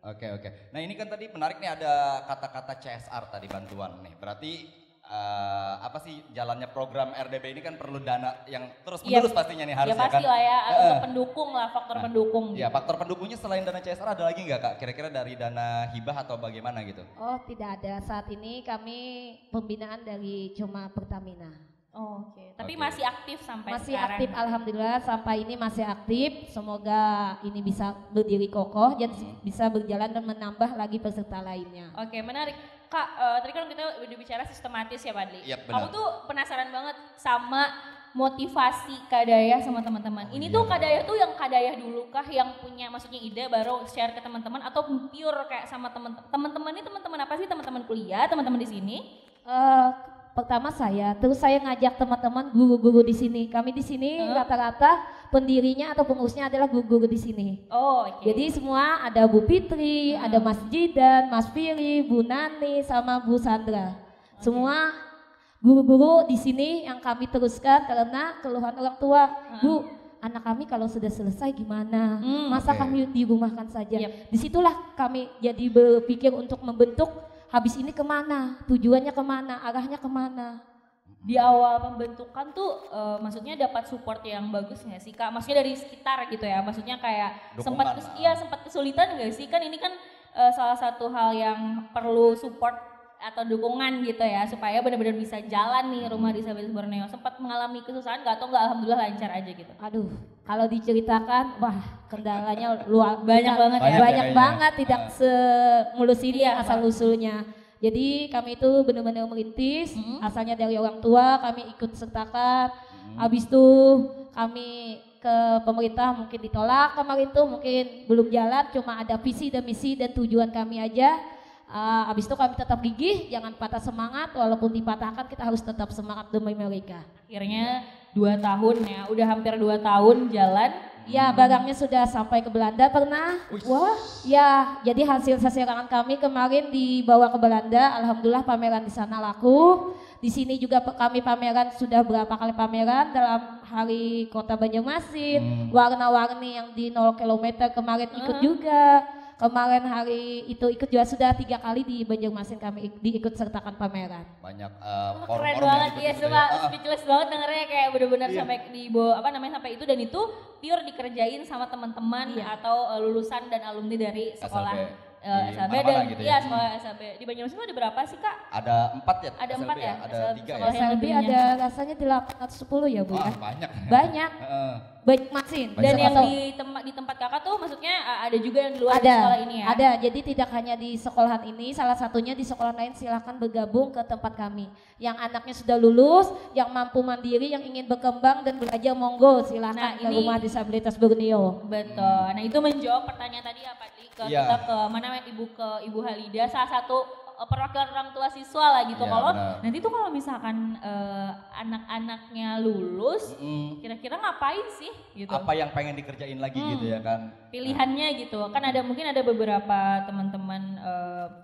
S3: Oke. Nah ini kan tadi menarik nih ada kata-kata CSR tadi bantuan nih. Berarti apa sih jalannya program RDB ini kan perlu dana yang terus menerus pastinya nih harusnya
S4: ya pasti
S3: kan.
S4: lah ya untuk pendukung lah, faktor pendukung.
S3: Iya, faktor pendukungnya selain dana CSR ada lagi nggak Kak? Kira-kira dari dana hibah atau bagaimana gitu?
S5: Oh tidak ada, saat ini kami pembinaan dari cuma Pertamina.
S4: Oke. Tapi masih aktif sampai
S5: Masih
S4: sekarang.
S5: aktif alhamdulillah, sampai ini masih aktif. Semoga ini bisa berdiri kokoh dan bisa berjalan dan menambah lagi peserta lainnya.
S4: Oke, menarik. Kak, tadi kan kita udah bicara sistematis ya Padli.
S3: Iya, benar.
S4: Kamu tuh penasaran banget sama motivasi Kak Daya sama teman-teman. Ini tuh Kak Daya tuh yang Kak Daya dulu kah yang punya maksudnya ide baru share ke teman-teman atau pure kayak sama teman-teman ini teman-teman apa sih? Teman-teman kuliah, teman-teman di sini?
S5: Pertama saya, terus saya ngajak teman-teman guru-guru di sini. Kami di sini rata-rata pendirinya atau pengurusnya adalah guru-guru di sini.
S4: Oh, oke.
S5: Jadi semua ada Bu Fitri, ada Mas Jidan, Mas Fili, Bu Nani, sama Bu Sandra. Semua guru-guru di sini yang kami teruskan karena keluhan orang tua. Bu, anak kami kalau sudah selesai gimana? Masa kami dirumahkan saja? Disitulah kami jadi berpikir untuk membentuk habis ini kemana, tujuannya kemana, arahnya kemana.
S4: Di awal pembentukan tuh maksudnya dapat support yang bagus nggak sih Kak? Maksudnya dari sekitar gitu ya, maksudnya kayak
S3: Dukungan
S4: sempat kesulitan nggak sih? Kan ini kan salah satu hal yang perlu support atau dukungan gitu ya supaya benar-benar bisa jalan nih Rumah Disabilitas Borneo. Sempat mengalami kesusahan nggak atau nggak alhamdulillah lancar aja gitu?
S5: Aduh, kalau diceritakan, wah kendalanya luar
S4: Banyak banget ya.
S5: banyak banget, tidak semulus ini asal usulnya. Jadi kami itu benar-benar merintis, asalnya dari orang tua kami ikut sertakan. Habis itu kami ke pemerintah mungkin ditolak kemarin tuh, mungkin belum jalan, cuma ada visi dan misi dan tujuan kami aja. Abis itu kami tetap gigih, jangan patah semangat, walaupun dipatahkan kita harus tetap semangat demi mereka.
S4: Akhirnya 2 tahun ya, udah hampir 2 tahun jalan.
S5: Ya, barangnya sudah sampai ke Belanda pernah. Wah, ya, jadi hasil sasirangan kami kemarin dibawa ke Belanda. Alhamdulillah pameran di sana laku. Di sini juga kami pameran, sudah berapa kali pameran dalam hari Kota Banjarmasin. Warna-warni yang di 0 km kemarin ikut juga. Kemarin hari itu ikut juga, sudah 3 kali di Banjarmasin kami diikut sertakan pameran.
S3: Banyak
S4: Keren
S3: forum-forum
S4: banget
S3: yang
S4: ya,
S3: ikut
S4: cuma
S3: gitu
S4: speechless banget dengernya, kayak bener-bener sampai di bawah apa namanya sampai itu, dan itu pure dikerjain sama teman-teman atau lulusan dan alumni dari sekolah SLB dan
S3: gitu
S4: iya sekolah SLB. Di Banjarmasin ada berapa sih Kak?
S3: Ada 4 ya?
S4: Ada 4 ya?
S3: Ada 3 ya?
S4: sekolah yang
S5: SLB
S4: lebihnya.
S5: ada rasanya 810 ya Bu ya?
S3: Banyak.
S5: Banyak. Banjarmasin.
S4: Dan yang di tempat Kakak tuh maksudnya ada juga yang di luar
S5: Ada,
S4: sekolah ini ya?
S5: ada. Jadi tidak hanya di sekolahan ini, salah satunya di sekolah lain silahkan bergabung ke tempat kami. Yang anaknya sudah lulus, yang mampu mandiri, yang ingin berkembang dan belajar, monggo silahkan ke Rumah Disabilitas Borneo.
S4: Betul. Nah itu menjawab pertanyaan tadi ya Pak Di, kita ke mana Ibu Halida, salah satu perwakilan orang tua siswa lah gitu. Kalau nanti tuh kalau misalkan anak-anaknya lulus, kira-kira ngapain sih gitu?
S3: Apa yang pengen dikerjain lagi gitu ya kan?
S4: Pilihannya gitu. Kan mungkin ada beberapa teman-teman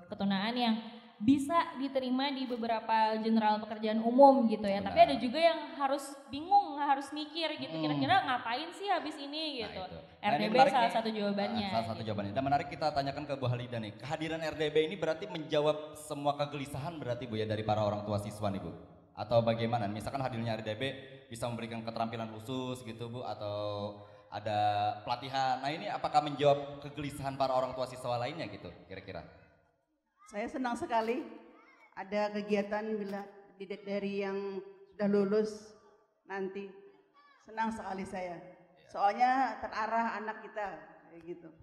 S4: ketunaan yang bisa diterima di beberapa general pekerjaan umum gitu ya. Tapi ada juga yang harus bingung, harus mikir gitu. Kira-kira ngapain sih habis ini gitu. RDB salah satu jawabannya.
S3: Salah satu jawabannya. Dan menarik kita tanyakan ke Bu Halida nih. Kehadiran RDB ini berarti menjawab semua kegelisahan berarti Bu ya dari para orang tua siswa nih Bu? Atau bagaimana? Misalkan hadirnya RDB bisa memberikan keterampilan khusus gitu Bu, atau ada pelatihan. Nah ini apakah menjawab kegelisahan para orang tua siswa lainnya gitu kira-kira?
S6: Saya senang sekali ada kegiatan bila dari yang sudah lulus nanti. Senang sekali saya. Soalnya terarah anak kita kayak gitu.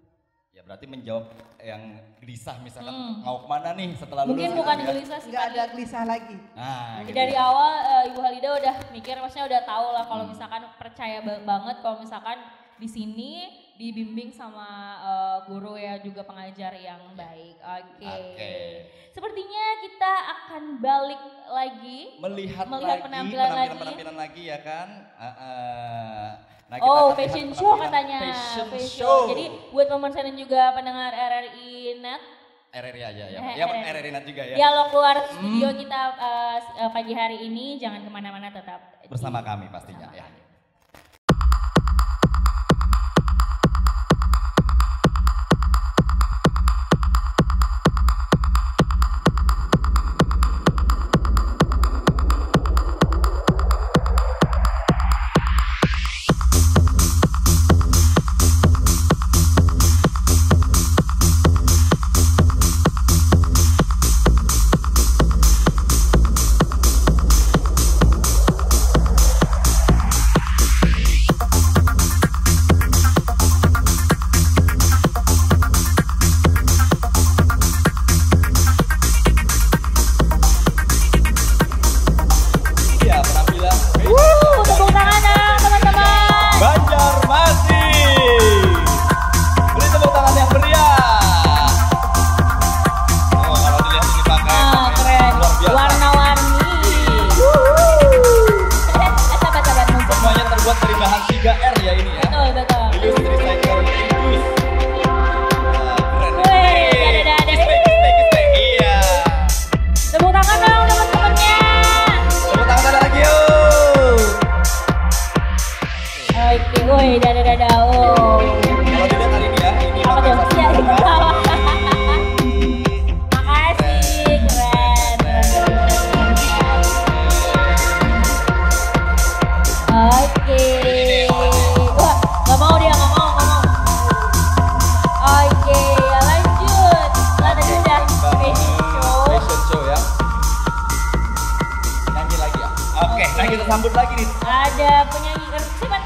S3: Ya berarti menjawab yang gelisah misalkan mau kemana nih setelah lulus.
S4: Mungkin bukan gelisah sih.
S6: Nggak ada gelisah lagi.
S3: Nah, gitu
S4: dari
S3: ya.
S4: awal Ibu Halida udah mikir, maksudnya udah tahu lah kalau misalkan percaya banget kalau misalkan di sini dibimbing sama guru ya juga pengajar yang baik. Oke. Sepertinya kita akan balik lagi melihat
S3: penampilan lagi ya kan. Nah,
S4: fashion show katanya.
S3: Fashion show.
S4: Jadi buat pemirsa dan juga pendengar RRI Net.
S3: RRI aja ya. Ya RRI Net juga ya.
S4: Ya lo keluar studio kita pagi hari ini, jangan kemana-mana, tetap
S3: bersama kami pastinya ya. Sambut lagi nih.
S4: Ada penyanyi siapa?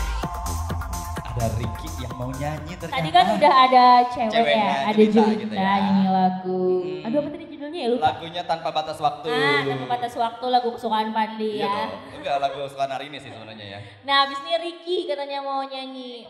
S3: Ada Ricky yang mau nyanyi ternyata.
S4: Tadi kan udah ada cewek ya, ada
S3: Julita
S4: Julita
S3: gitu ya.
S4: nyanyi lagu. Aduh apa tadi judulnya? lagunya ya lupa.
S3: Lagunya Tanpa Batas Waktu.
S4: Tanpa Batas Waktu, lagu kesukaan Fadli
S3: Iya
S4: ya.
S3: dong. Enggak, lagu kesukaan hari ini sih sebenarnya ya.
S4: Nah abis ini Ricky katanya mau nyanyi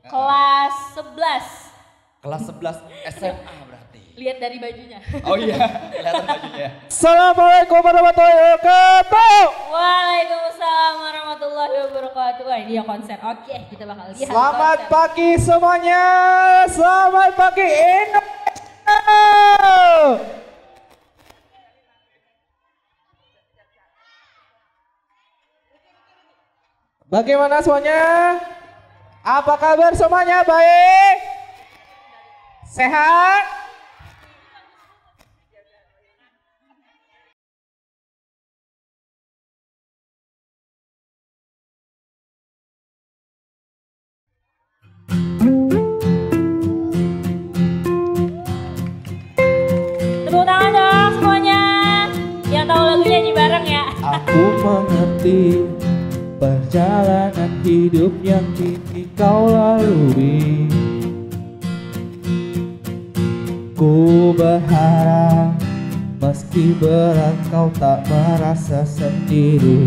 S4: kelas 11.
S3: Kelas 11 SMA berarti.
S4: Lihat dari bajunya.
S3: Oh iya, kelihatan bajunya.
S8: Assalamualaikum warahmatullahi wabarakatuh.
S4: Waalaikumsalam warahmatullahi wabarakatuh. Wah dia konser, oke kita bakal lihat.
S8: Selamat
S4: konser.
S8: pagi semuanya. Selamat pagi Indonesia. Bagaimana semuanya? Apa kabar semuanya? Baik? Sehat?
S4: Tepuk tangan dong semuanya. Yang tahu lagu nyanyi bareng ya.
S8: Aku mengerti perjalanan hidup yang kini kau lalui. Ku berharap meski berat kau tak merasa sendiri.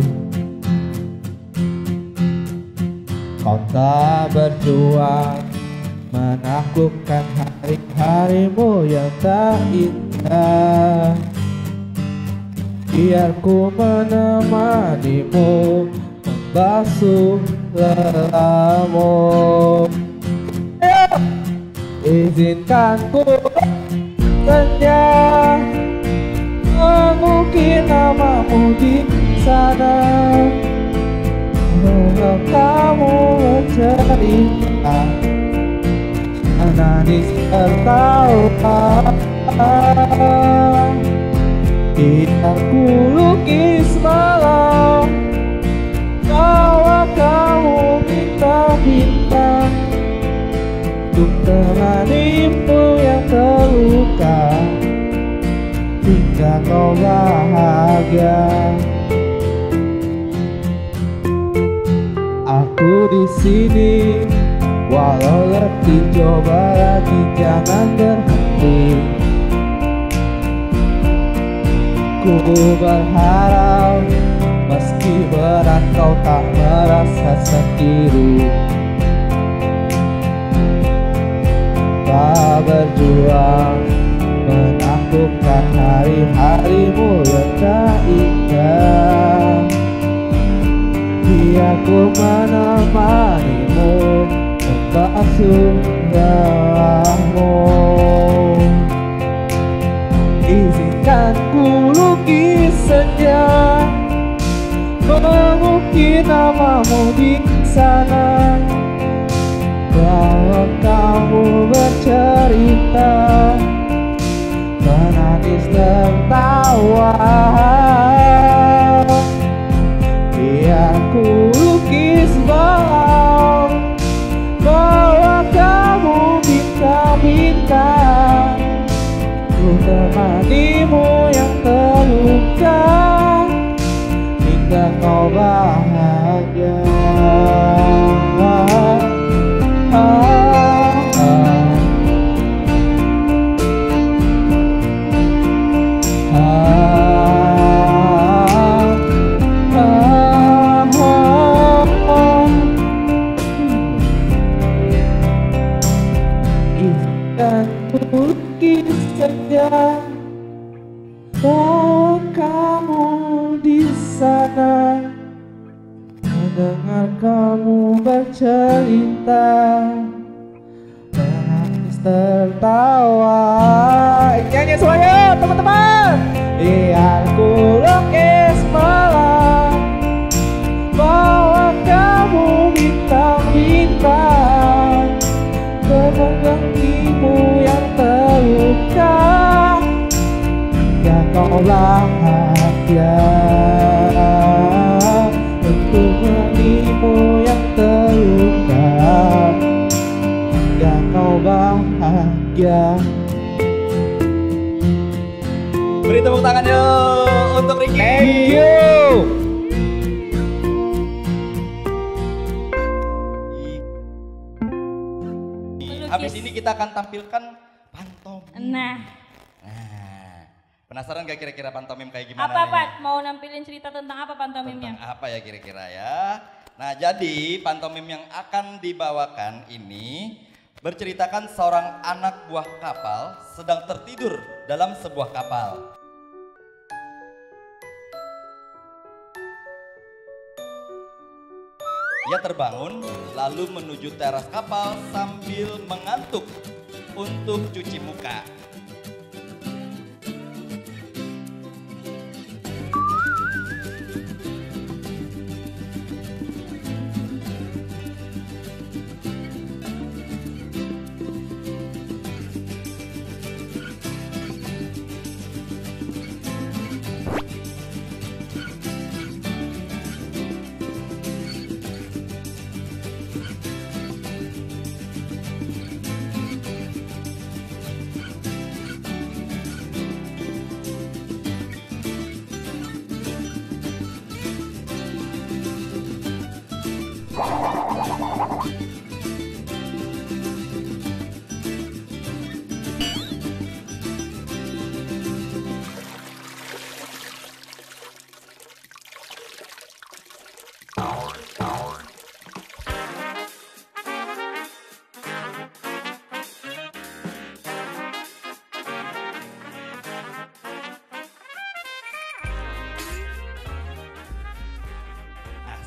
S8: Kau tak berjuang menaklukkan hari-harimu yang tak indah. Biar ku menemanimu membasuh lelamu. Izinkan ku senja mengukir namamu di sana. Kalau kamu bercerita menangis tertawa. Biar ku lukis malam bahwa kamu bintang-bintang untuk temanimu yang terluka hingga kau bahagia. Aku di sini walau letih, coba lagi jangan berhenti. Ku berharap meski berat kau tak merasa sendiri. Tak berjuang menaklukkan hari-harimu yang tak indah. Biar ku menemanimu membasuh lelamu. Izinkan ku lukis senja mengukir namamu di sana. Bahwa kamu bercerita menangis tertawa. Biar ku lukis malam bahwa kamu bintang-bintang untuk temanimu yang terluka hingga kau bahagia. Izinkan ku lukis senja bahwa kamu di sana, mendengar kamu bercerita, menangis tertawa. Nyanyi semuanya teman-teman. Biar ku lukis malam bahwa kamu bintang-bintang memegangmu yang terluka hingga kau bahagia. Untuk menimmu yang terluka hingga kau bahagia.
S3: Beri tepuk tangan yuk untuk Ricky.
S8: Thank you.
S3: Habis ini kita akan tampilkan pantomim.
S4: Nah,
S3: Nah, Penasaran gak kira-kira pantomim kayak gimana
S4: Apa
S3: nih?
S4: Pat? Mau nampilin cerita tentang apa pantomimnya?
S3: Tentang apa ya kira-kira ya? Nah jadi pantomim yang akan dibawakan ini berceritakan seorang anak buah kapal sedang tertidur dalam sebuah kapal. Ia terbangun lalu menuju teras kapal sambil mengantuk untuk cuci muka.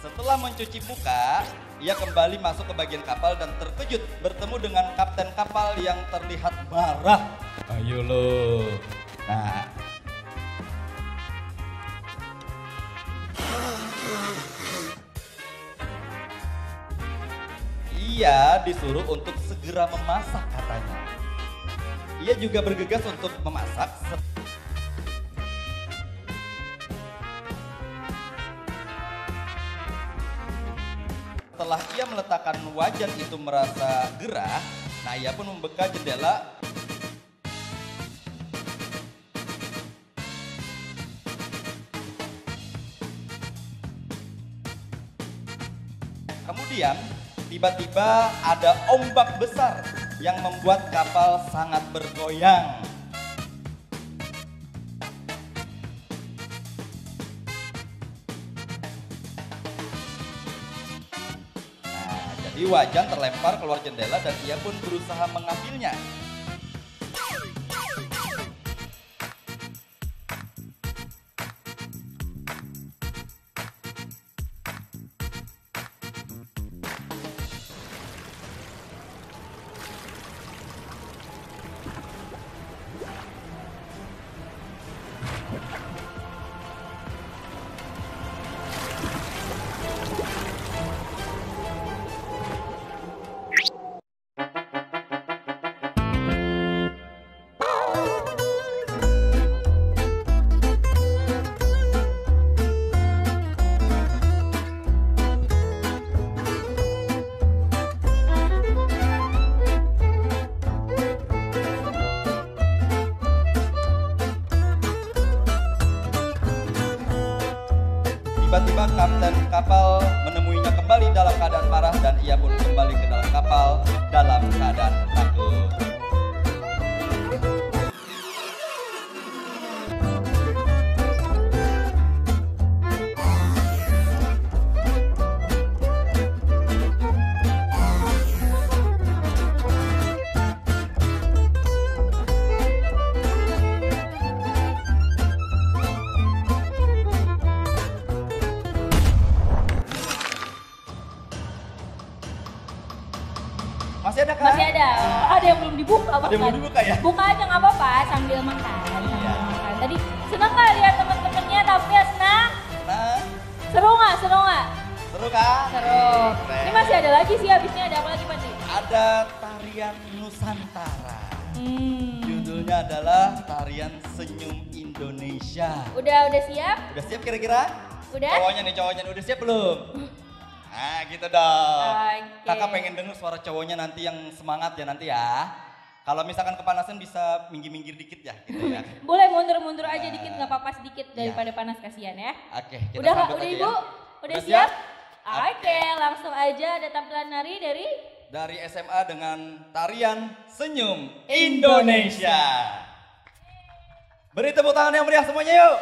S3: Setelah mencuci muka, ia kembali masuk ke bagian kapal dan terkejut bertemu dengan kapten kapal yang terlihat marah. Ayo lo. Nah. Ia disuruh untuk segera memasak katanya. Ia juga bergegas untuk memasak. Setelah ia meletakkan wajan itu merasa gerah, nah ia pun membuka jendela. Kemudian tiba-tiba ada ombak besar yang membuat kapal sangat bergoyang. Jadi wajan terlempar keluar jendela dan ia pun berusaha mengambilnya. Tiba-tiba kapten kapal menemuinya kembali dalam keadaan marah dan ia pun kembali ke dalam kapal dalam keadaan takut. Masih ada kan?
S4: Masih ada. Ada yang belum dibuka bahkan.
S3: Ada yang belum dibuka ya?
S4: Buka aja nggak apa-apa sambil makan.
S3: Iya.
S4: Tadi senang nggak lihat teman-temannya tampil senang?
S3: Nah,
S4: Seru nggak? Seru nggak?
S3: seru kan?
S4: Seru.
S3: Keren.
S4: Ini masih ada lagi sih habisnya ada apa lagi Pak?
S3: Ada tarian Nusantara. Judulnya adalah Tarian Senyum Indonesia.
S4: Udah siap?
S3: Udah siap kira-kira?
S4: Udah?
S3: Cowoknya udah siap belum? Nah gitu dong.
S4: Oke.
S3: Kakak pengen denger suara cowoknya nanti yang semangat ya nanti ya. Kalau misalkan kepanasan bisa minggir-minggir dikit ya gitu ya.
S4: Boleh mundur-mundur aja dikit nggak apa-apa sedikit daripada panas kasihan ya.
S3: Oke, kita
S4: Udah
S3: sambut
S4: udah
S3: aja
S4: Ibu?
S3: ya.
S4: Udah
S3: Udah
S4: siap?
S3: siap?
S4: Oke, langsung aja ada tampilan nari
S3: Dari SMA dengan tarian Senyum Indonesia. Beri tepuk tangan yang meriah semuanya yuk.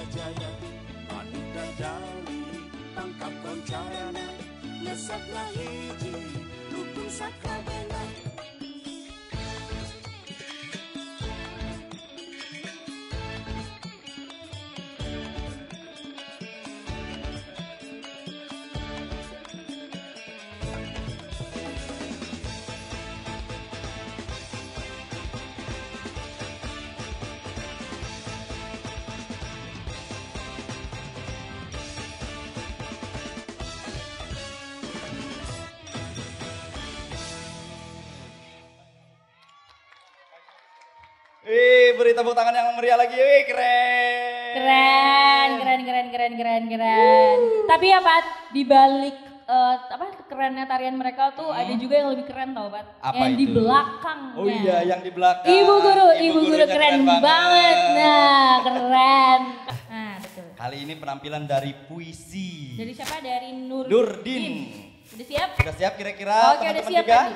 S9: Jaya, Anda Dali, tangkap koncana, lesaklah hiji, dukung sakabena.
S3: Beri tepuk tangan yang meriah lagi, keren.
S4: Keren. Tapi ya Pat, di balik kerennya tarian mereka tuh ada juga yang lebih keren tau Pat.
S3: Apa
S4: yang
S3: itu?
S4: di belakangnya.
S3: Oh iya, yang di belakang.
S4: Ibu guru keren banget. Nah, keren. Nah, betul.
S3: Kali ini penampilan dari puisi.
S4: Dari siapa? Dari
S3: Nurdin.
S4: Udah siap?
S3: Udah siap kira-kira?
S4: Oke, udah
S3: teman-teman
S4: siap
S3: juga?
S4: Adi.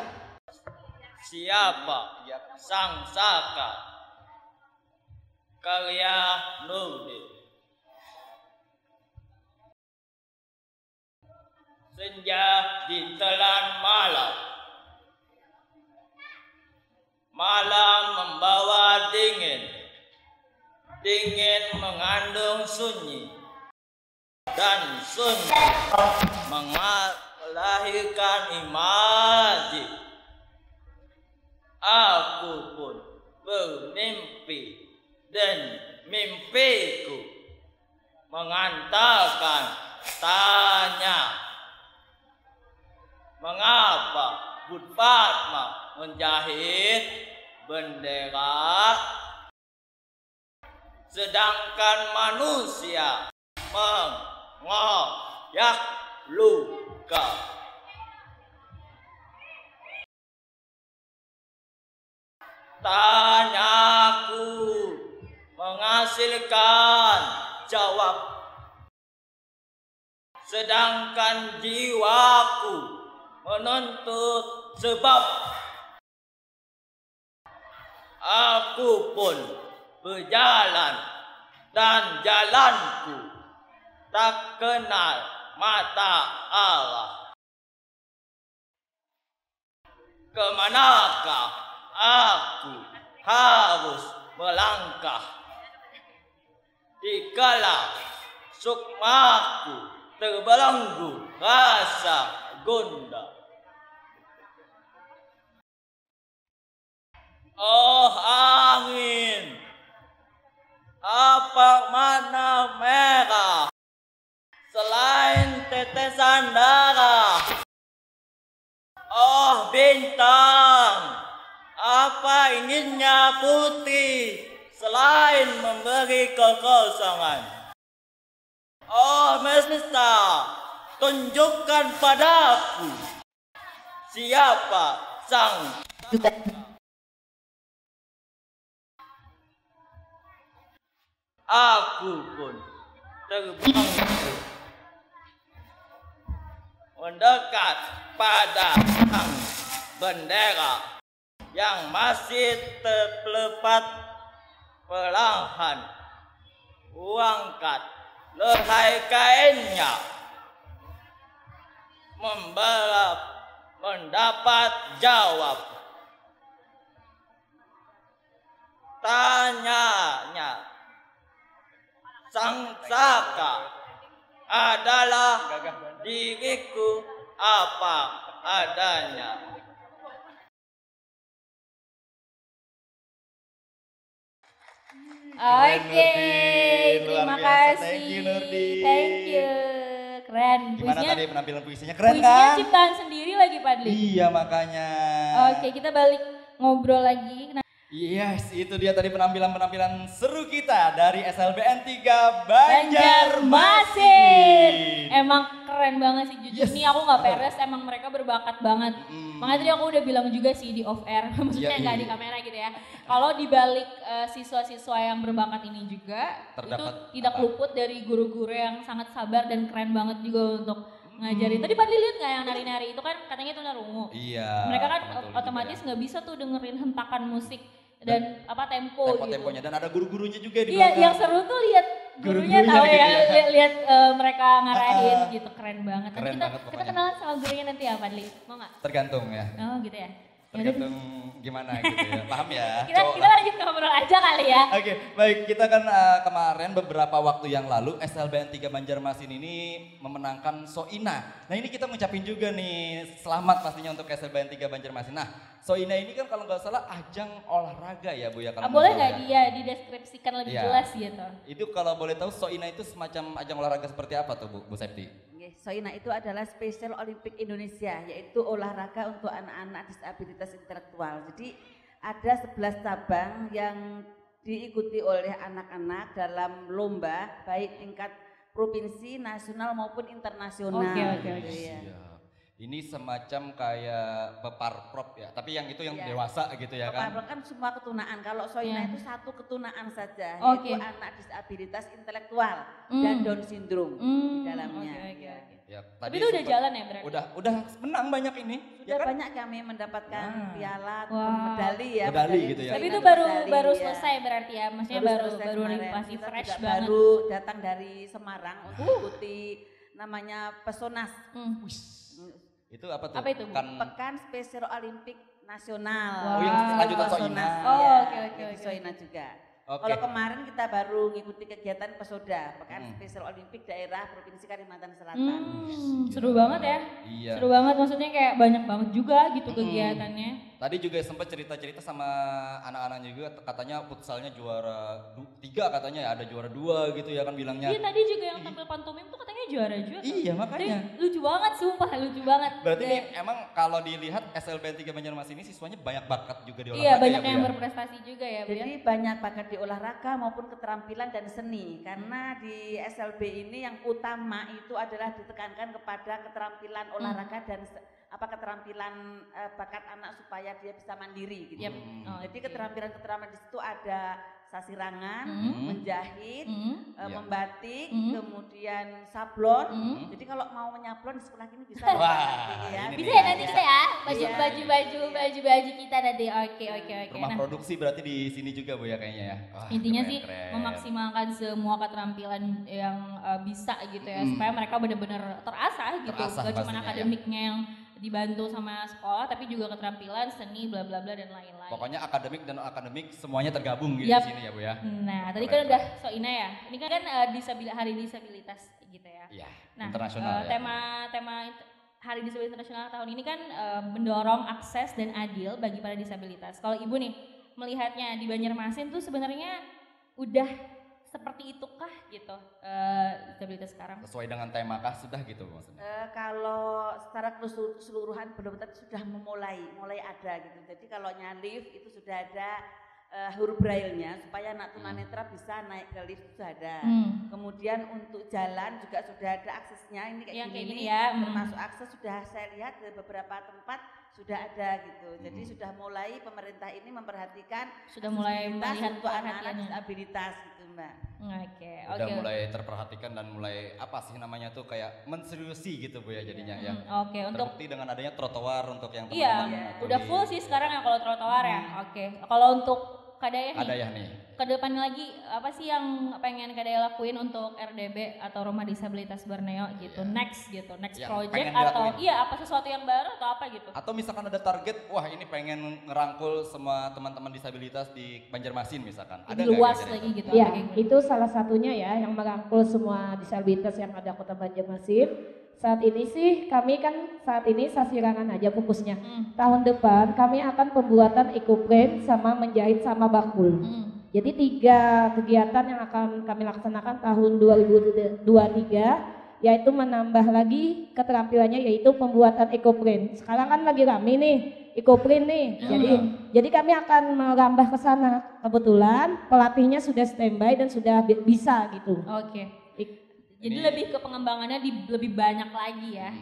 S10: Siapa sang saka karya Nurdin. Senja di telan malam, malam membawa dingin, dingin mengandung sunyi, dan sunyi melahirkan imaji. Aku pun bermimpi dan mimpiku mengantarkan tanya, mengapa Bud Fatma menjahit bendera sedangkan manusia mengoyak luka. Tanyaku menghasilkan jawab, sedangkan jiwaku menuntut sebab. Aku pun berjalan dan jalanku tak kenal mata arah. Kemanakah aku harus melangkah dikala sukmaku terbelenggu rasa gundah. Oh angin, apa mana merah selain tetesan darah? Oh bintang, apa inginnya putih selain memberi kekosongan? Oh semesta, tunjukkan padaku siapa sang aku pun terbang mendekat pada sang bendera yang masih terpelepat. Perlahan kuangkat lehai kainnya, membalap mendapat jawab. Tanyanya sang saka adalah diriku apa adanya.
S4: Oke, terima kasih.
S3: Thank you Nurdin.
S4: Thank you. Keren.
S3: Gimana tadi penampilan puisinya? Keren
S4: puisinya
S3: kan?
S4: ciptaan sendiri lagi Padli.
S3: Iya makanya.
S4: Oke, kita balik ngobrol lagi.
S3: Yes, itu dia tadi penampilan-penampilan seru kita dari SLBN 3 Banjarmasin.
S4: Emang keren banget sih jujur. Nih aku nggak peres, emang mereka berbakat banget. Makanya tadi aku udah bilang juga sih di off air, maksudnya nggak di kamera gitu ya. Kalau di balik siswa-siswa yang berbakat ini juga, itu tidak luput dari guru-guru yang sangat sabar dan keren banget juga untuk ngajarin. Tadi Padli lihat nggak yang nari-nari itu kan katanya itu narungu.
S3: Iya.
S4: Mereka kan otomatis nggak bisa tuh dengerin hentakan musik dan apa temponya
S3: dan ada guru-gurunya juga di
S4: belakang. Iya, yang seru tuh lihat Gurunya tahu ya,
S3: gitu ya.
S4: lihat mereka ngarahin gitu, keren banget.
S3: Keren
S4: Nanti
S3: banget
S4: kita
S3: pokoknya.
S4: kenalan sama gurunya nanti ya, Fadli. Mau nggak?
S3: Tergantung ya.
S4: Oh gitu ya.
S3: Tergantung gimana gitu ya. Paham ya?
S4: Kita
S3: Cowok
S4: kita
S3: lah.
S4: lanjut ngobrol aja kali ya.
S3: Oke, baik. Kita kan kemarin beberapa waktu yang lalu SLBN 3 Banjarmasin ini memenangkan Soina. Nah ini kita ngucapin juga nih selamat pastinya untuk SLBN 3 Banjarmasin. Nah Soina ini kan kalau nggak salah ajang olahraga ya Bu ya. Kalau
S4: Boleh
S3: nggak
S4: nggak
S3: salah ya.
S4: dia dideskripsikan lebih
S3: Iya.
S4: jelas gitu?
S3: Itu kalau boleh tahu Soina itu semacam ajang olahraga seperti apa tuh Bu Septi?
S2: Soina itu adalah Special Olympic Indonesia, yaitu olahraga untuk anak-anak disabilitas intelektual. Jadi ada 11 cabang yang diikuti oleh anak-anak dalam lomba baik tingkat provinsi, nasional maupun internasional.
S4: Oke.
S2: Gitu ya.
S3: Ini semacam kayak peparprop ya, tapi yang itu yang
S2: Iya.
S3: dewasa gitu ya kan?
S2: Peparprop kan semua ketunaan. Kalau Soina itu satu ketunaan saja,
S4: Oke.
S2: yaitu anak disabilitas intelektual dan Down syndrome di dalamnya.
S4: Oke.
S3: Ya,
S4: Tapi itu udah jalan ya berarti?
S3: Udah menang banyak ini.
S2: Sudah banyak kami mendapatkan piala,
S4: Wah.
S2: medali ya.
S3: Medali gitu ya.
S4: Tapi itu
S2: Soina
S4: baru
S2: medali, ya.
S4: selesai berarti ya, maksudnya
S2: selesai
S4: baru
S2: kemarin.
S4: masih
S2: Kita
S4: fresh
S2: juga
S4: banget.
S2: baru datang dari Semarang untuk ikuti namanya Pesonas.
S3: Itu apa tuh?
S4: Apa itu, Bu?
S2: Pekan Special Olympic Nasional.
S4: Wow. Oh, yang
S3: lanjutan Soina.
S2: Pesonas,
S4: Oh,
S2: iya.
S4: oke.
S2: Jadi Soina juga.
S3: Oke.
S2: Kalau kemarin kita baru ngikuti kegiatan Pesoda, Pekan Special Olympic Daerah Provinsi Kalimantan Selatan.
S4: Seru banget ya.
S3: Iya.
S4: Seru banget, maksudnya kayak banyak banget juga gitu kegiatannya.
S3: Tadi juga sempat cerita-cerita sama anak-anak juga, katanya futsalnya juara 3 katanya ya, ada juara 2 gitu ya kan bilangnya.
S4: Iya tadi juga yang tampil pantomim tuh katanya juara juga.
S3: Iya, makanya.
S4: Tapi lucu banget, sumpah lucu banget.
S3: Berarti ini emang kalau dilihat SLBN 3 Banjarmasin ini siswanya banyak bakat juga di olahraga.
S4: Iya, banyak
S3: ya, Bu,
S4: yang
S3: ya?
S4: berprestasi juga ya, Bu ya.
S2: Jadi banyak bakat di olahraga maupun keterampilan dan seni. Karena di SLB ini yang utama itu adalah ditekankan kepada keterampilan olahraga dan keterampilan bakat anak supaya dia bisa mandiri gitu.
S4: Yep.
S2: Jadi keterampilan-keterampilan di situ ada sasirangan, menjahit, membatik, kemudian sablon. Jadi kalau mau menyablon di sekolah ini bisa.
S3: Wah, ini
S4: Bisa
S3: nih.
S4: ya nanti kita ya,
S2: Iya.
S4: baju kita nanti. Oke.
S3: Rumah
S4: Nah,
S3: produksi berarti di sini juga Bu ya kayaknya ya. Wah,
S4: intinya
S3: keren,
S4: sih
S3: keren.
S4: memaksimalkan semua keterampilan yang bisa gitu ya, supaya mereka benar-benar terasah gitu.
S3: Terasah
S4: Gak cuma
S3: pastinya,
S4: akademiknya yang dibantu sama sekolah, tapi juga keterampilan seni bla bla bla dan lain-lain.
S3: Pokoknya akademik dan akademik semuanya tergabung gitu
S4: Yap.
S3: di sini ya Bu ya.
S4: Nah, tadi
S3: Keren,
S4: kan udah Soina ya. Ini kan hari disabilitas gitu ya.
S3: Iya,
S4: Nah,
S3: internasional ya.
S4: tema Hari Disabilitas Internasional tahun ini kan mendorong akses dan adil bagi para disabilitas. Kalau Ibu nih melihatnya di Banjarmasin tuh sebenarnya udah seperti itukah gitu disabilitas sekarang?
S3: Sesuai dengan tema kah sudah gitu Bu maksudnya?
S2: Kalau secara keseluruhan belum, tapi sudah mulai ada gitu. Jadi kalau lift itu sudah ada huruf braille-nya supaya anak tunanetra bisa naik ke lift, sudah ada. Kemudian untuk jalan juga sudah ada aksesnya, ini
S4: Yang kayak
S2: gini
S4: gini ya.
S2: termasuk akses sudah saya lihat di beberapa tempat sudah ada gitu. Jadi sudah mulai pemerintah ini memperhatikan
S4: Sudah mulai
S2: aksesibilitas
S4: melihat
S2: untuk anak-anak
S4: perhatiannya.
S2: disabilitas gitu Mbak.
S4: Oke.
S3: Udah mulai terperhatikan dan mulai apa sih namanya tuh kayak menseriusi gitu Bu ya jadinya ya.
S4: Oke, untuk
S3: terbukti dengan adanya trotoar untuk yang
S4: iya,
S3: teman-teman.
S4: udah full sih sekarang ya kalau trotoar ya. Oke. Kalau untuk Kadayah nih.
S3: Kadayah nih.
S4: Ke depan lagi apa sih yang pengen Kadayah lakuin untuk RDB atau Rumah Disabilitas Borneo gitu? Next gitu, next
S3: Yang
S4: project
S3: pengen
S4: atau
S3: dilakuin.
S4: apa sesuatu yang baru atau apa gitu?
S3: Atau misalkan ada target, wah ini pengen ngerangkul semua teman-teman disabilitas di Banjarmasin misalkan. Ada
S4: Lebih
S3: nggak
S4: luas
S3: kira-kira
S4: lagi
S3: itu?
S4: gitu.
S5: Ya,
S4: apa kayak gitu?
S5: itu salah satunya ya yang merangkul semua disabilitas yang ada Kota Banjarmasin. Saat ini sih kami kan saat ini sasirangan aja fokusnya. Tahun depan kami akan pembuatan eco-print sama menjahit sama bakul. Jadi 3 kegiatan yang akan kami laksanakan tahun 2023 yaitu menambah lagi keterampilannya yaitu pembuatan eco-print. Sekarang kan lagi rame nih eco-print nih. Jadi kami akan merambah ke sana. Kebetulan pelatihnya sudah standby dan sudah bisa gitu.
S4: Oke. Jadi lebih ke pengembangannya lebih banyak lagi ya.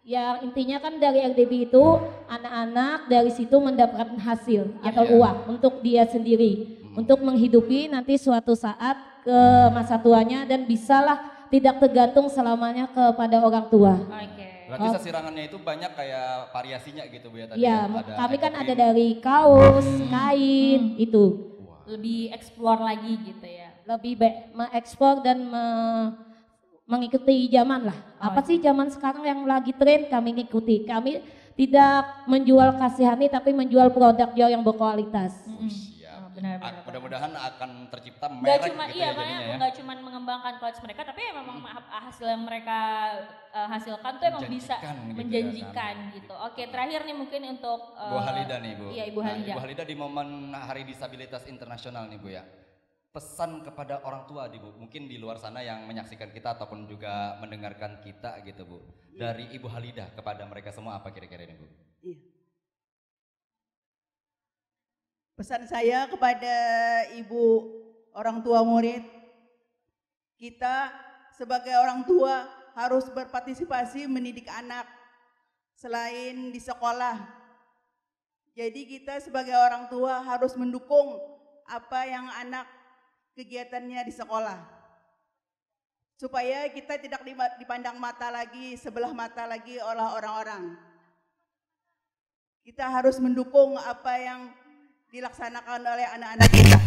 S5: Yang intinya kan dari RDB itu anak-anak dari situ mendapatkan hasil atau uang untuk dia sendiri. Untuk menghidupi nanti suatu saat ke masa tuanya dan bisalah tidak tergantung selamanya kepada orang tua.
S3: Berarti sasirangannya itu banyak kayak variasinya gitu Bu ya tadi.
S5: Iya,
S3: Ada
S5: kami kan
S3: eco-print.
S5: ada dari kaos, kain, itu.
S4: Lebih explore lagi gitu ya.
S5: lebih mengekspor dan mengikuti zaman lah. Apa sih zaman sekarang yang lagi tren, kami ngikuti. Kami tidak menjual kasihani tapi menjual produk jauh yang berkualitas.
S4: Benar-benar.
S3: Mudah-mudahan akan tercipta
S4: Nggak
S3: merek
S4: cuma
S3: gitu
S4: iya,
S3: ya jadinya ya.
S4: nggak cuma mengembangkan kualitas mereka, tapi memang hasil yang mereka hasilkan tuh emang bisa menjanjikan gitu. Oke, terakhir nih mungkin untuk
S3: Bu Halida nih Bu.
S4: Iya, Ibu Halida.
S3: Ibu Halida di momen Hari Disabilitas Internasional nih Bu ya. Pesan kepada orang tua nih Bu, mungkin di luar sana yang menyaksikan kita ataupun juga mendengarkan kita gitu Bu. Dari Ibu Halida kepada mereka semua apa kira-kira ini Bu?
S6: Iya. Pesan saya kepada ibu orang tua murid, kita sebagai orang tua harus berpartisipasi mendidik anak selain di sekolah. Jadi kita sebagai orang tua harus mendukung apa yang anak kegiatannya di sekolah. Supaya kita tidak dipandang mata lagi, sebelah mata lagi oleh orang-orang. Kita harus mendukung apa yang dilaksanakan oleh anak-anak kita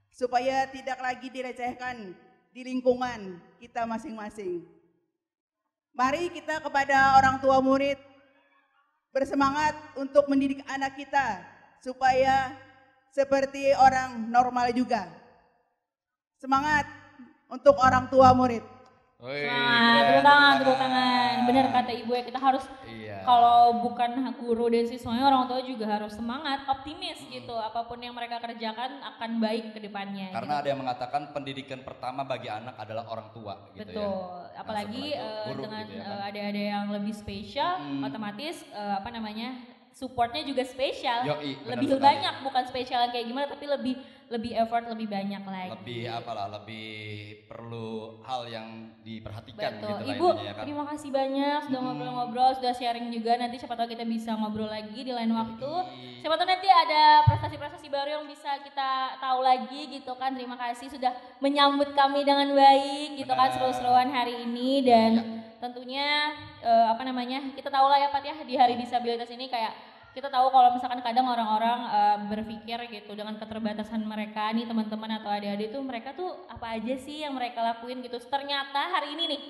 S6: supaya tidak lagi direcehkan di lingkungan kita masing-masing. Mari kita kepada orang tua murid bersemangat untuk mendidik anak kita supaya seperti orang normal juga. Semangat untuk orang tua murid.
S4: Semangat, tepuk tangan. Benar kata Ibu ya, kita harus kalau bukan guru dan siswanya, orang tua juga harus semangat, optimis gitu. Apapun yang mereka kerjakan akan baik ke depannya.
S3: Karena
S4: gitu.
S3: ada yang mengatakan pendidikan pertama bagi anak adalah orang tua gitu.
S4: Betul.
S3: Ya.
S4: Apalagi
S3: guru,
S4: dengan
S3: gitu ya kan?
S4: ada yang lebih spesial, otomatis supportnya juga spesial. Lebih banyak, bukan spesial yang kayak gimana, tapi lebih effort, lebih banyak lagi.
S3: Lebih perlu hal yang diperhatikan.
S4: Betul.
S3: Gitu lah
S4: Ibu,
S3: intinya ya kan?
S4: terima kasih banyak sudah ngobrol-ngobrol, sudah sharing juga. Nanti siapa tahu kita bisa ngobrol lagi di lain waktu. Siapa tahu nanti ada prestasi-prestasi baru yang bisa kita tahu lagi gitu kan. Terima kasih sudah menyambut kami dengan baik gitu kan, seru-seruan hari ini. Dan tentunya kita tahu lah ya Pat ya, di Hari Disabilitas ini kayak kita tahu kalau misalkan kadang orang-orang berpikir gitu dengan keterbatasan mereka nih, teman-teman atau adik-adik tuh, mereka tuh apa aja sih yang mereka lakuin gitu. Ternyata hari ini nih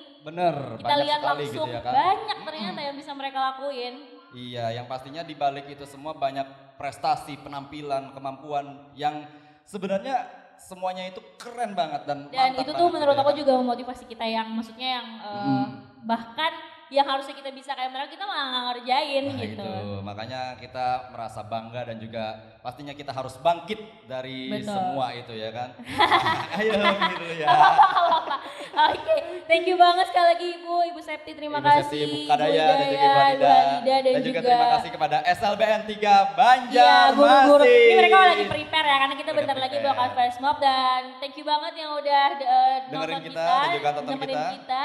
S4: kita lihat langsung gitu ya kan? Banyak ternyata yang bisa mereka lakuin.
S3: Iya, yang pastinya di balik itu semua banyak prestasi, penampilan, kemampuan yang sebenarnya semuanya itu keren banget dan
S4: itu tuh menurut aku juga memotivasi kita yang maksudnya yang bahkan yang harusnya kita bisa kayak mereka, kita malah nggak ngerjain gitu.
S3: Itu makanya kita merasa bangga dan juga pastinya kita harus bangkit dari semua itu ya kan. Ayo gitu ya.
S4: Oke, thank you banget sekali lagi Ibu Septi, terima kasih.
S3: Ibu Kadaya dan juga Ibu Halida, dan juga terima kasih kepada SLBN 3 Banjarmasin.
S4: Guru-guru. Ini mereka lagi prepare ya, karena kita bentar lagi bakal flash mob, dan thank you banget yang udah
S3: dengerin
S4: nonton
S3: kita dan juga tonton
S4: dengerin kita.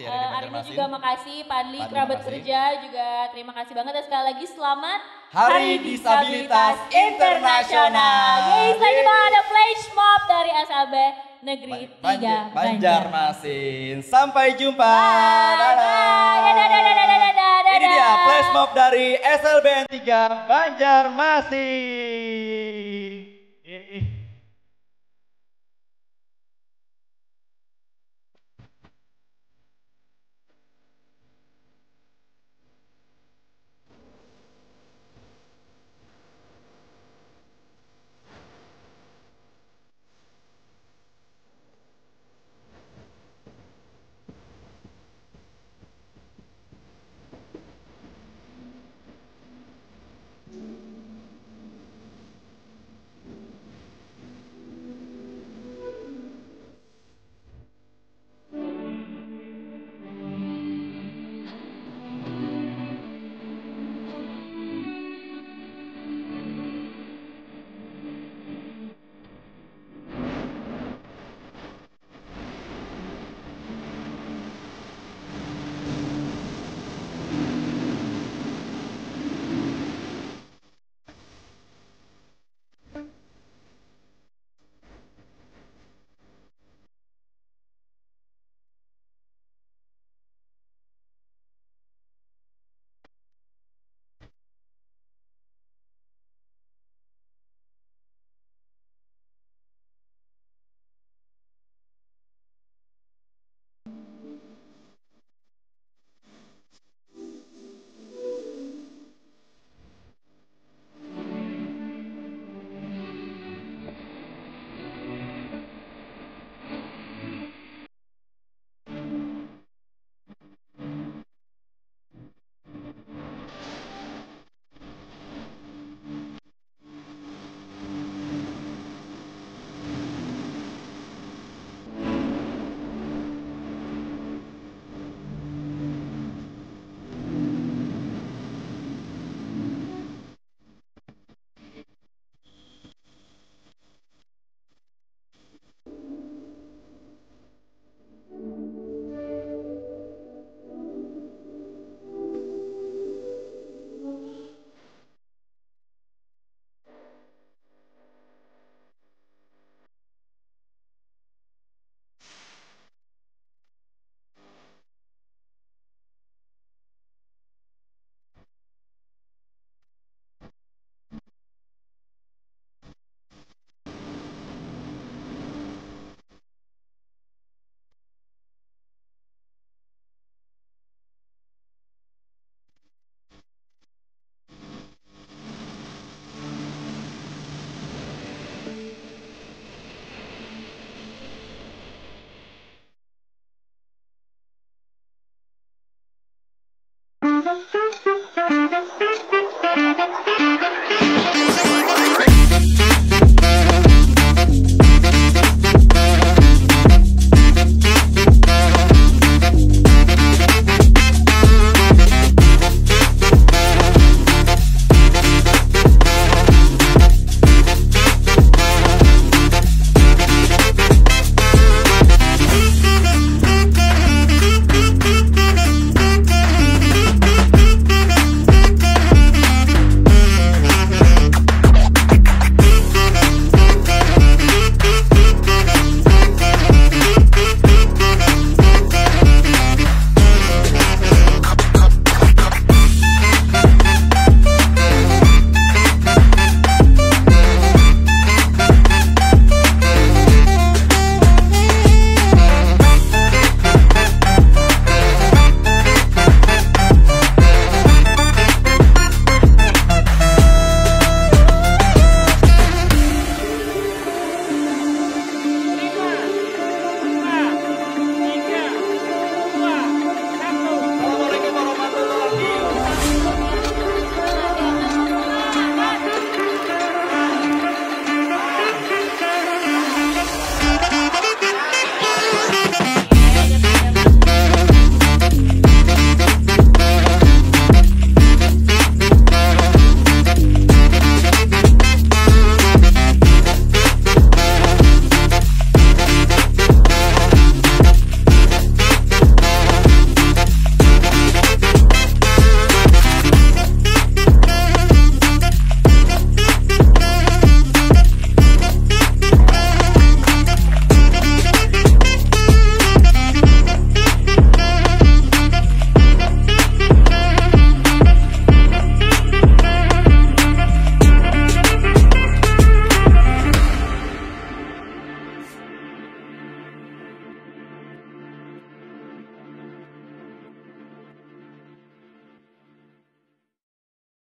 S4: Hari ini juga makasih Padli, kerabat kerja juga terima kasih banget, dan sekali lagi selamat
S3: Hari Disabilitas Internasional.
S4: Guys, kita ada flash mob dari SLB Negeri 3
S3: Banjarmasin. Sampai jumpa.
S4: Dadah.
S3: Ini dia flash mob dari SLBN 3 Banjarmasin.